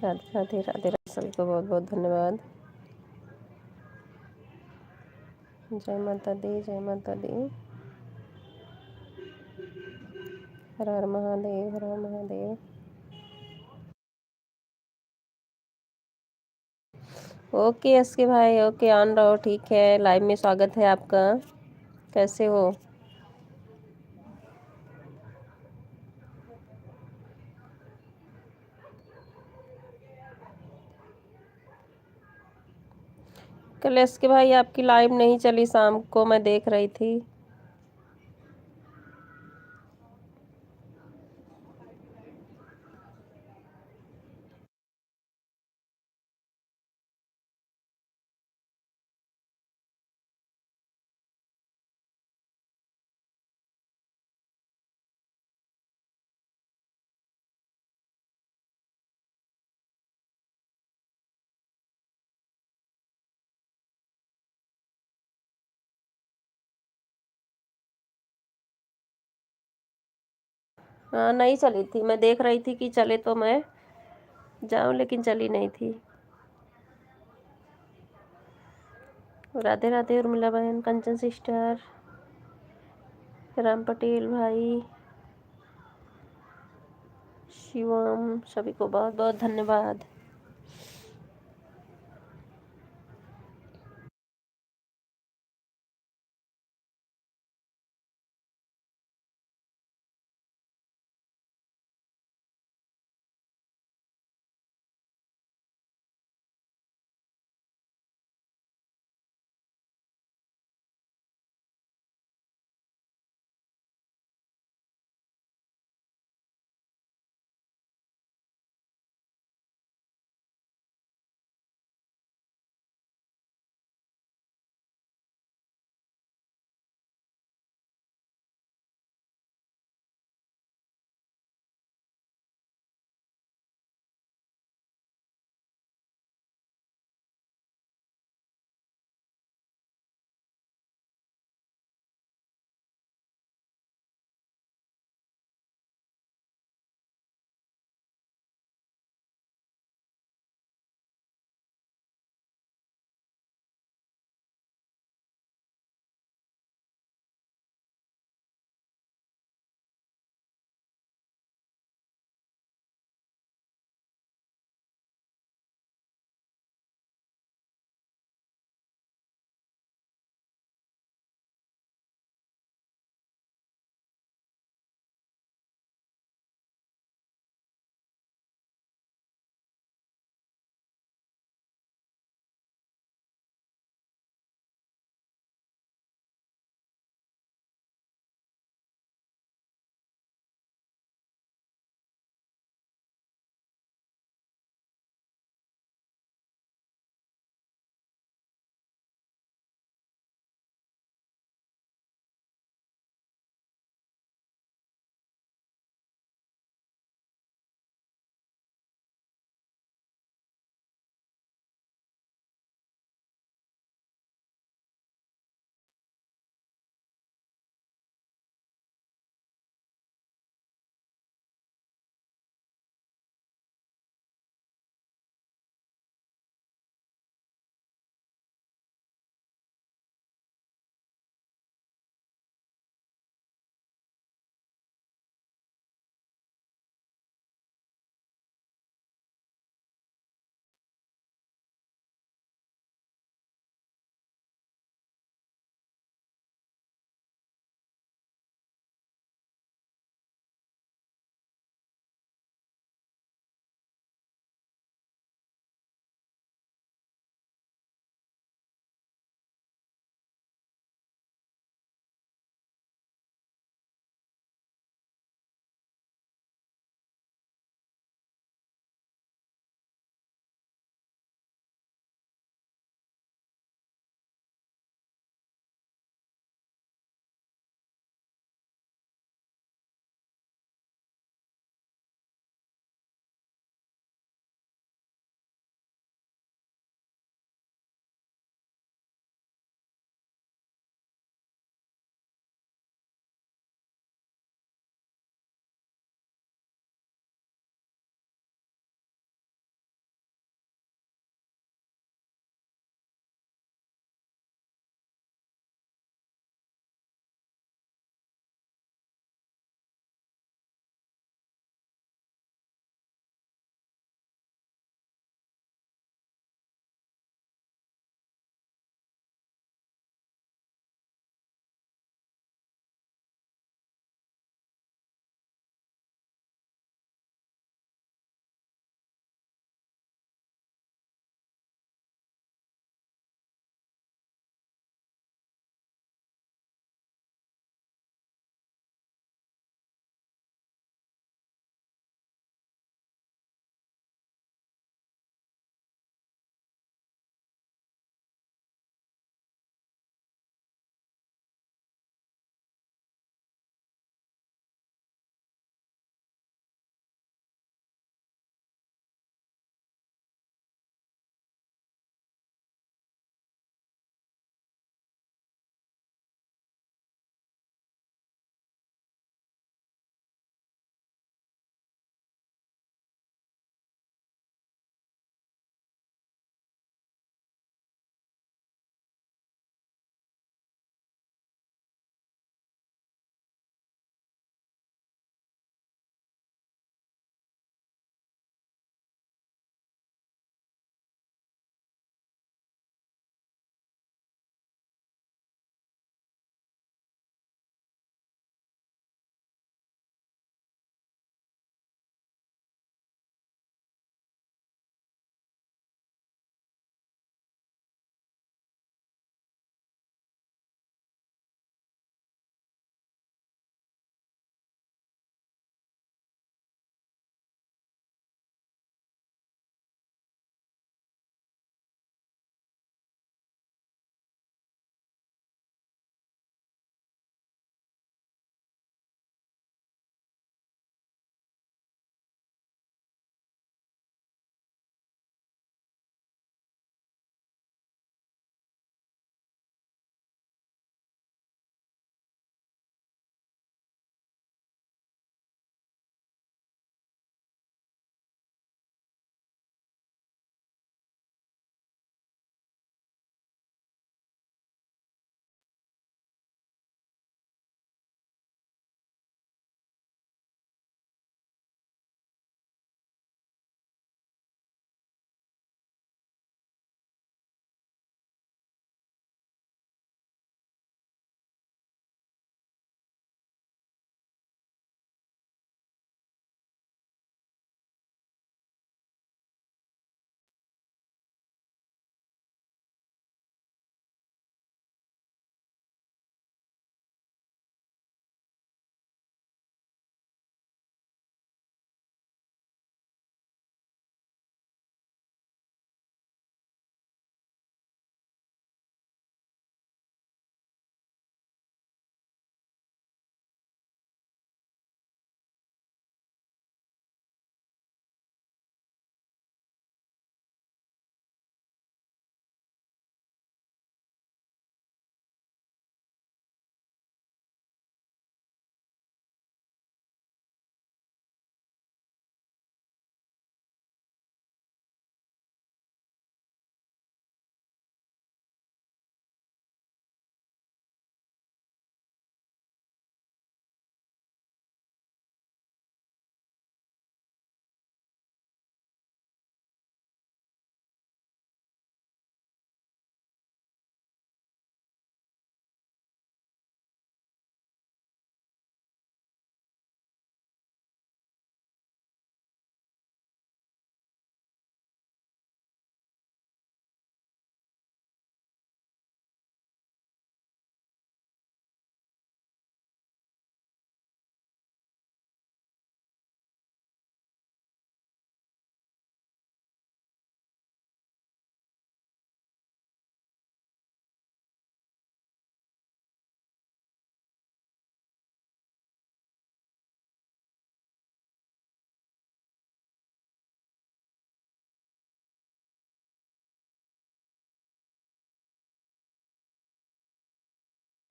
राधे राधे राधे राधे, सभी को बहुत बहुत धन्यवाद। जय माता दी, जय माता दी। हर हर महादेव, हर हर महादेव। ओके एस के भाई, ओके ऑन रहो, ठीक है। लाइव में स्वागत है आपका, कैसे हो? कल एस के भाई आपकी लाइव नहीं चली, शाम को मैं देख रही थी। हाँ नहीं चली थी, मैं देख रही थी कि चले तो मैं जाऊं, लेकिन चली नहीं थी। राधे राधे उर्मिला बहन, कंचन सिस्टर, राम पटेल भाई, शिवम, सभी को बहुत बहुत धन्यवाद।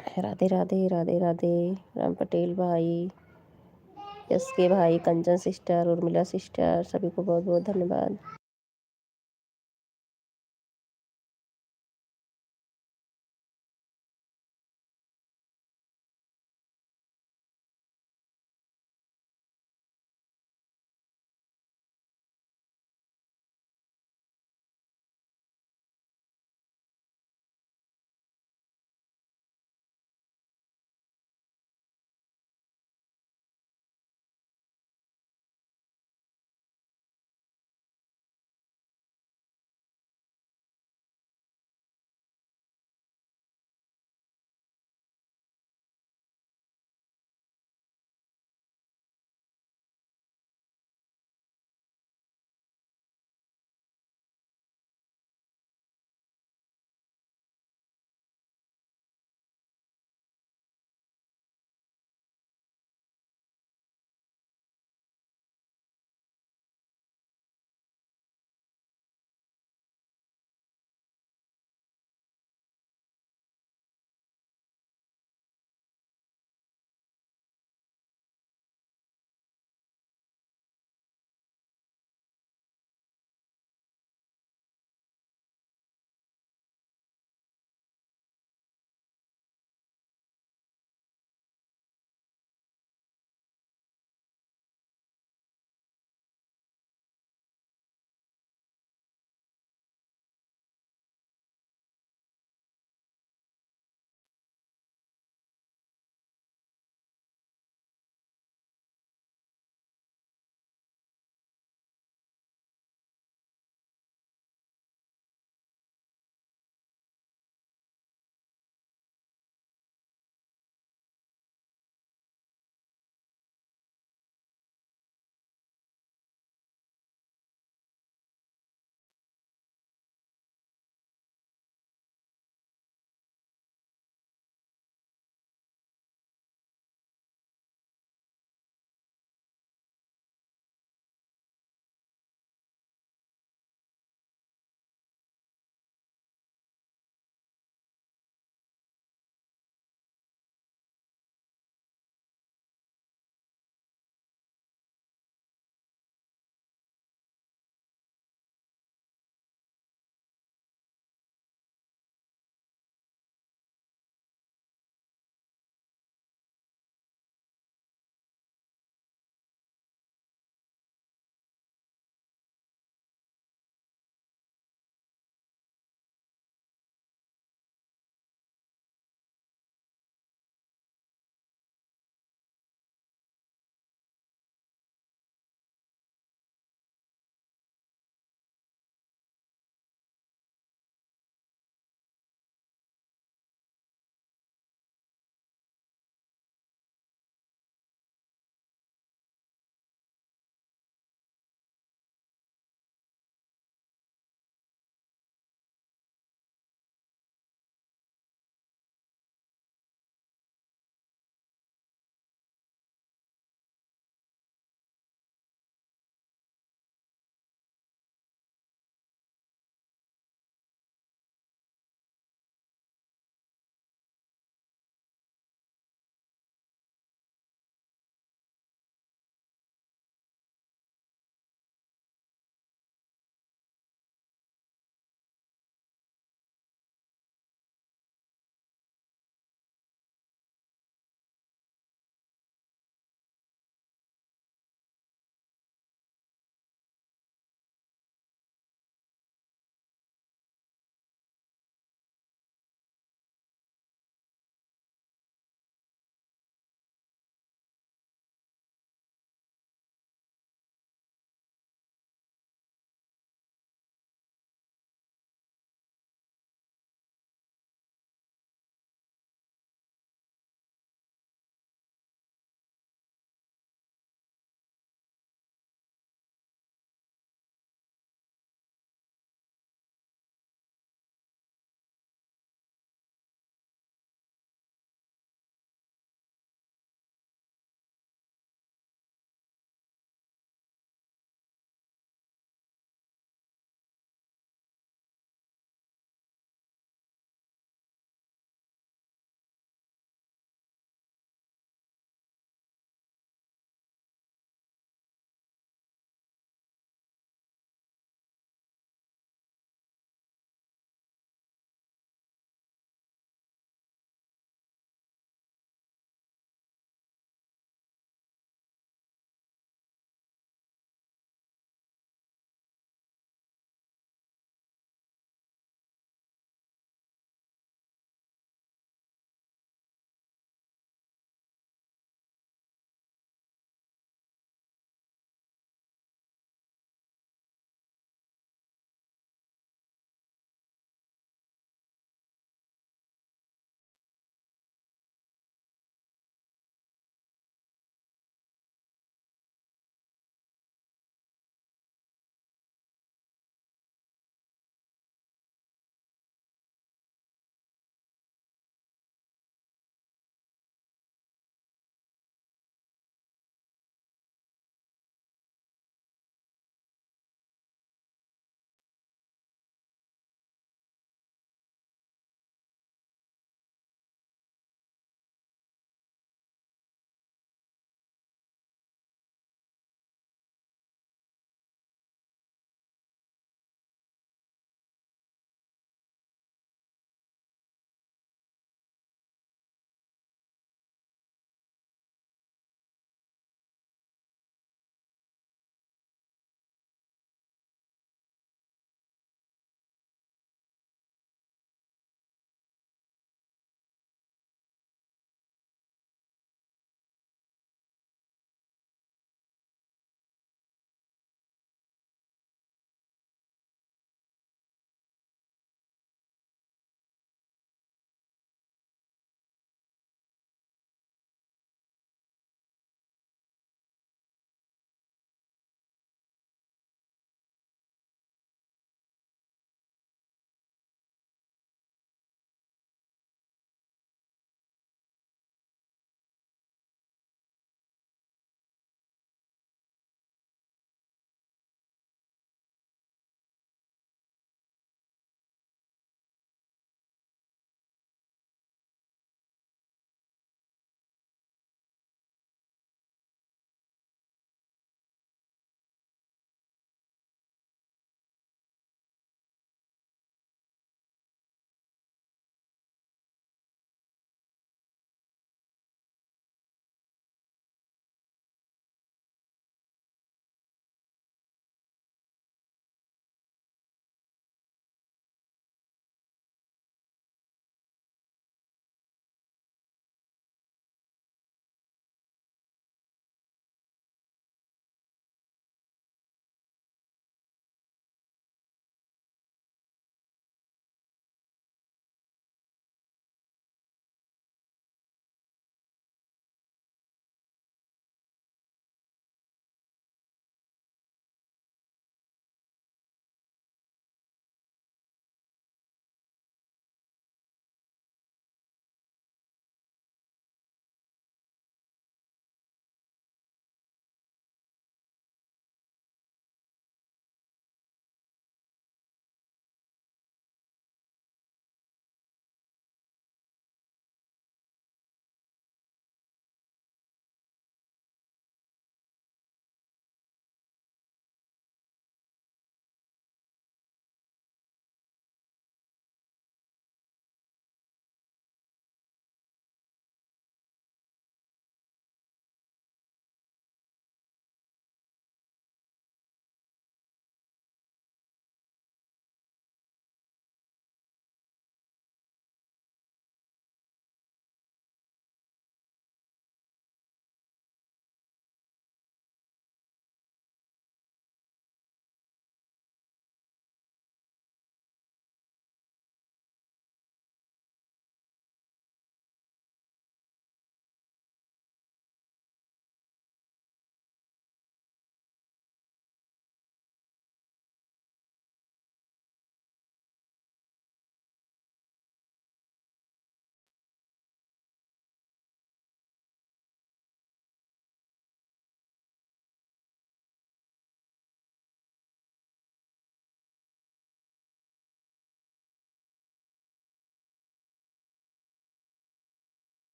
राधे राधे राधे राधे। राम पटेल भाई, एस के भाई, कंचन सिस्टर, उर्मिला सिस्टर, सभी को बहुत बहुत धन्यवाद।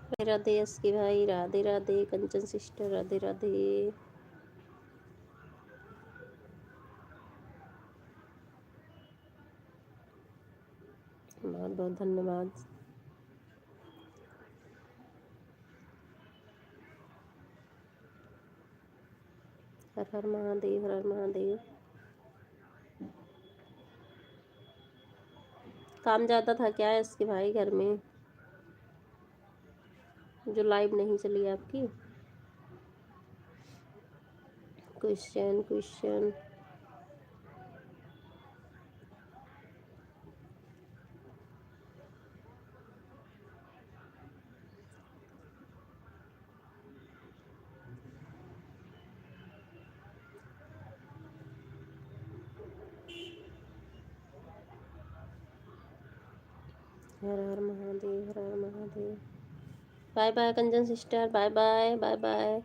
राधे राधे एस के भाई, राधे राधे कंचन सिस्टर, राधे राधे। बहुत बहुत धन्यवाद। हर हर महादेव, हर हर महादेव। काम ज़्यादा था क्या है इसके भाई घर में, जो लाइव नहीं चली आपकी? Question question. हर हर महादेव, हर हर Mahadev. Bye bye Kanchan sister, bye bye, bye bye,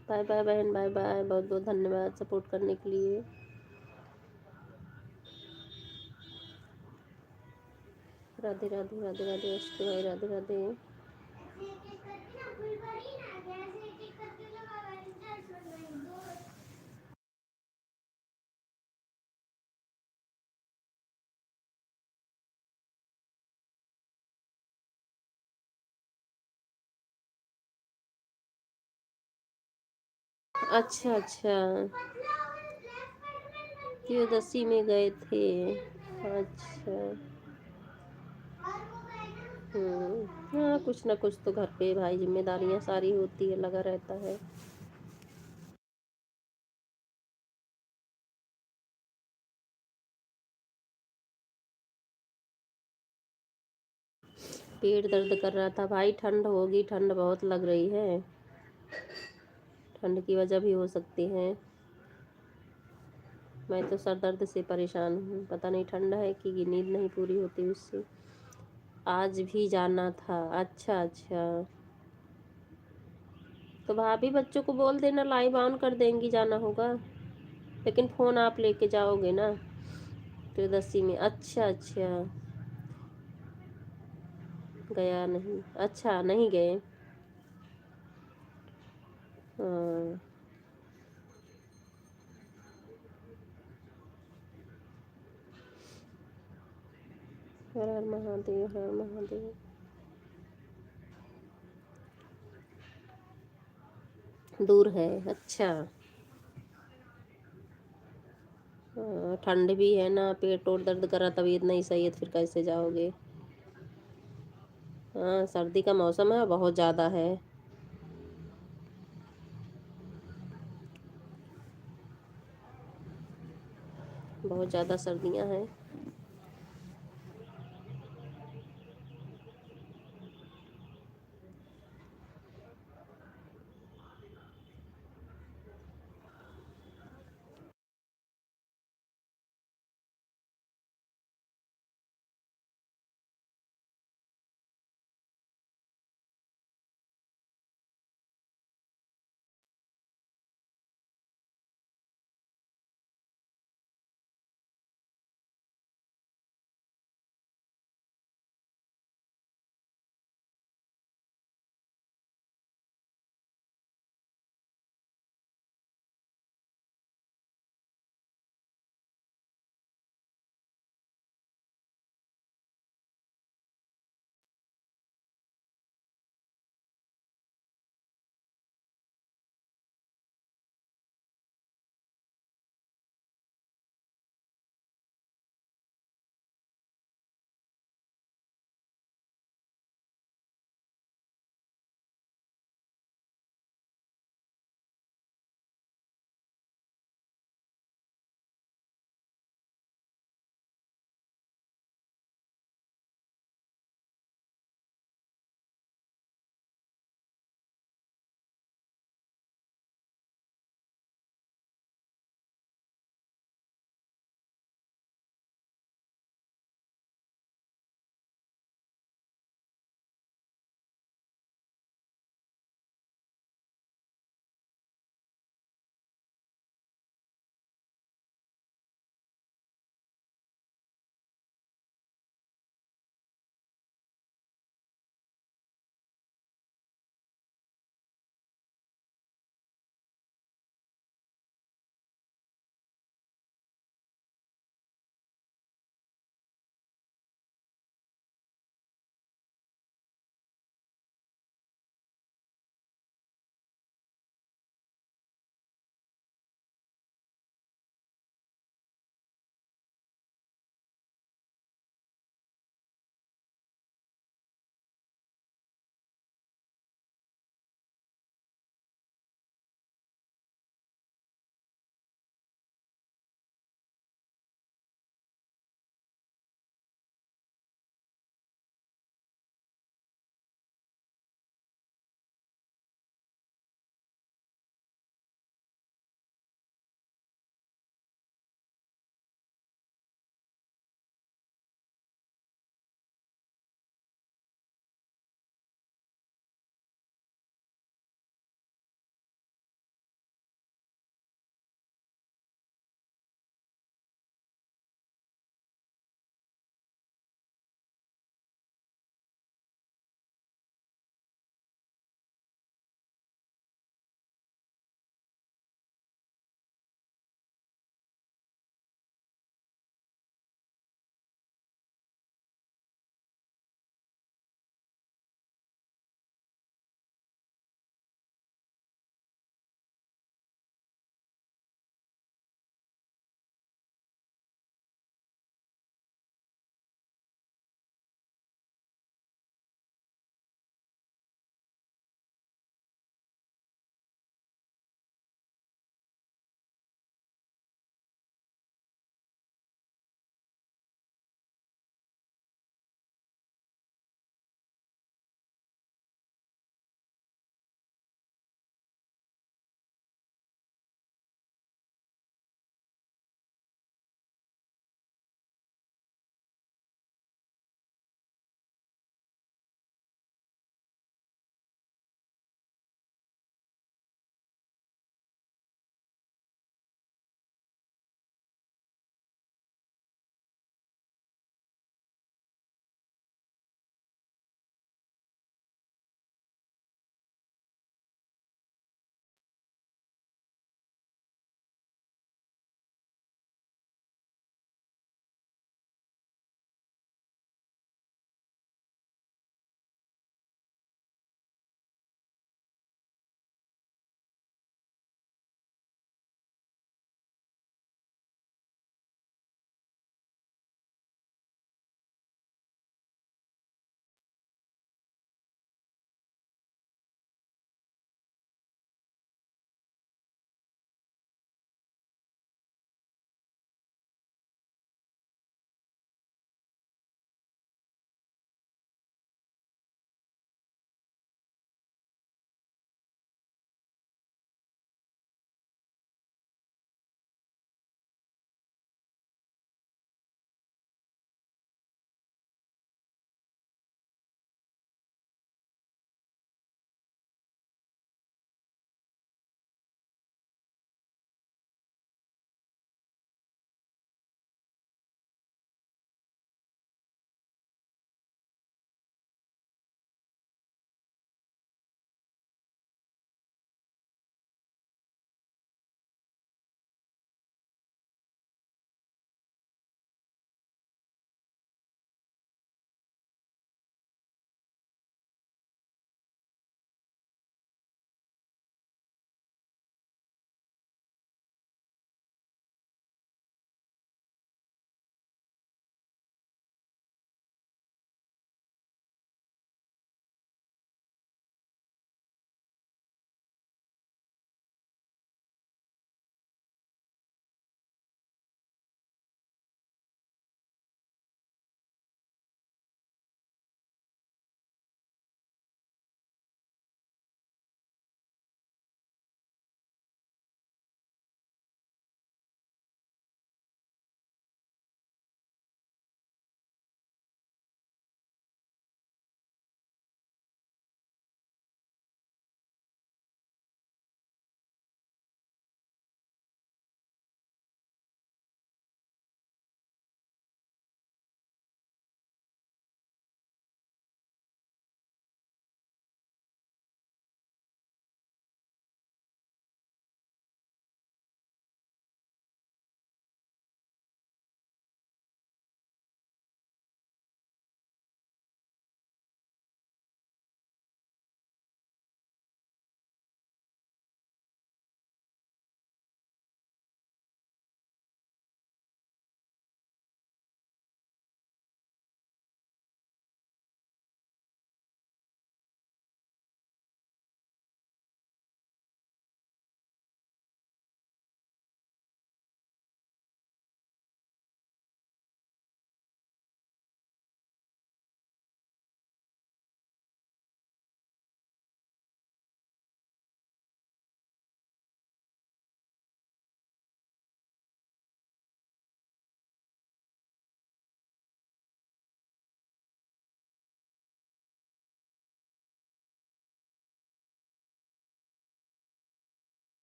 bye bye बहन, बाय बाय। बहुत बहुत धन्यवाद सपोर्ट करने के लिए। राधे राधे, राधे राधे अष्टू भाई, राधे राधे। एक-एक करके ना फुलवारी ना जैसे एक-एक करके लगा वैसे दो। अच्छा अच्छा, त्रियोदशी में गए थे। अच्छा। हाँ, कुछ ना कुछ तो घर पे भाई जिम्मेदारियां सारी होती है, लगा रहता है। पेट दर्द कर रहा था भाई, ठंड होगी, ठंड बहुत लग रही है, ठंड की वजह भी हो सकती है। मैं तो सर दर्द से परेशान हूँ, पता नहीं ठंड है कि नींद नहीं पूरी होती उससे। आज भी जाना था। अच्छा अच्छा, तो भाभी बच्चों को बोल देना लाइव ऑन कर देंगी, जाना होगा, लेकिन फ़ोन आप लेके जाओगे ना त्रियोदशी में? अच्छा अच्छा, गया नहीं, अच्छा नहीं गए। हाँ। हर हर महादेव, हर हर महादेव। दूर है, अच्छा। हाँ, ठंड भी है ना, पेट और दर्द कर रहा, तबीयत नहीं सही है तो फिर कैसे जाओगे? हाँ, सर्दी का मौसम है, बहुत ज़्यादा है। बहुत ज़्यादा सर्दियाँ हैं।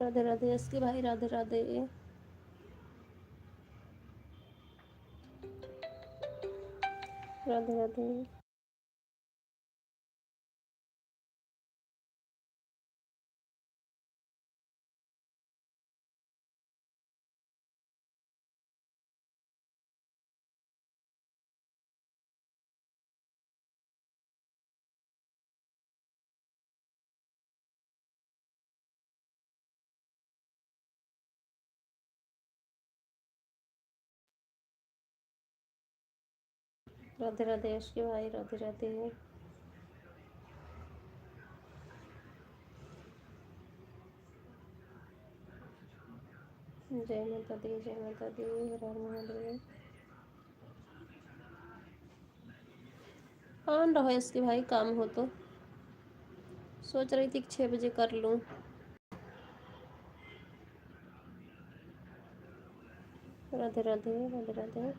राधे राधे इसके भाई, राधे राधे। राधे राधे। राधे राधे इसके भाई, राधे राधे। जय माता दी, जय माता दी, हर हर महादेव। ऑन रहो इसके भाई, काम हो तो। सोच रही थी कि 6 बजे कर लूँ। राधे राधे, राधे राधे।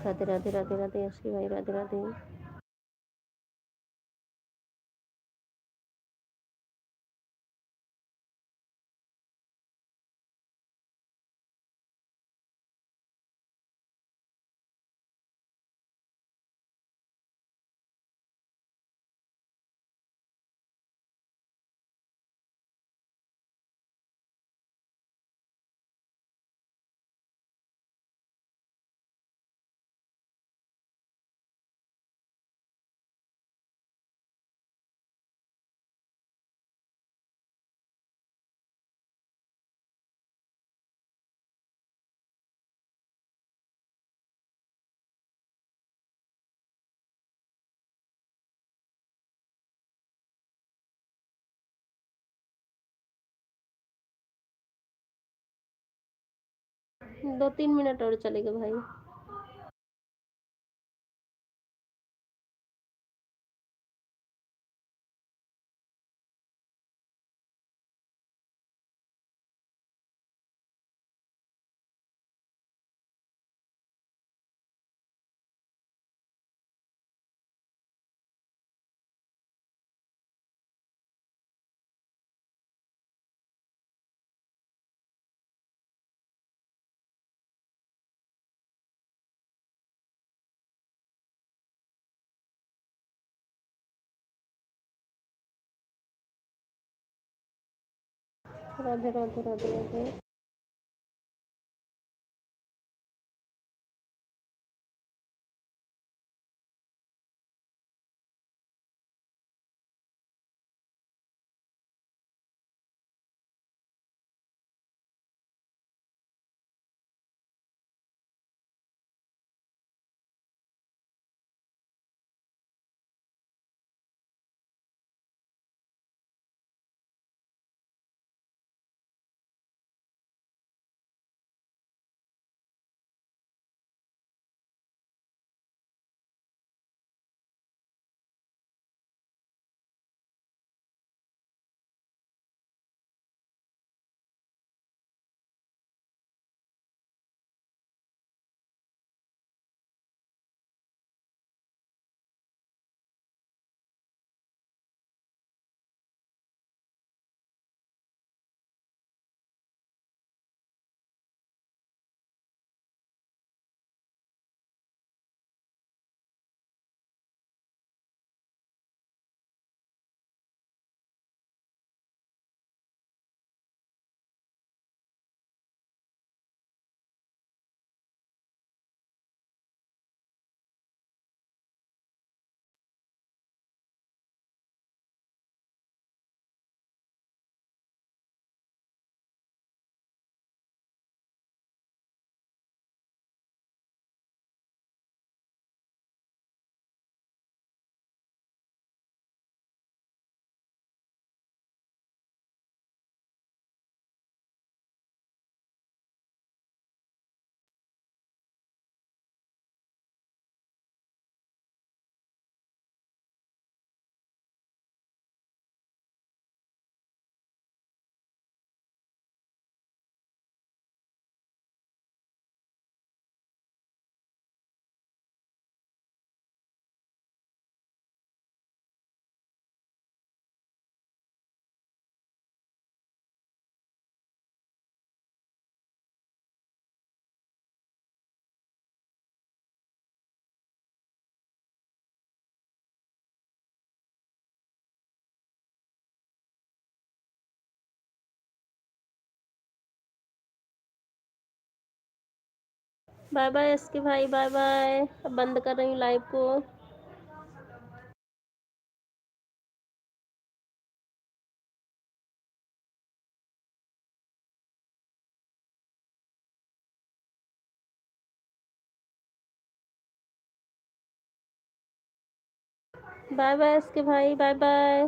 राधे राधे राधे राधे एसके भाई, राधे राधे। दो 3 मिनट और चलेगा भाई। Radhe Radhe Radhe Radhe. Bye bye SK भाई, बाय बाय। अब बंद कर रही हूँ लाइव को। बाय बाय एसके भाई, बाय बाय।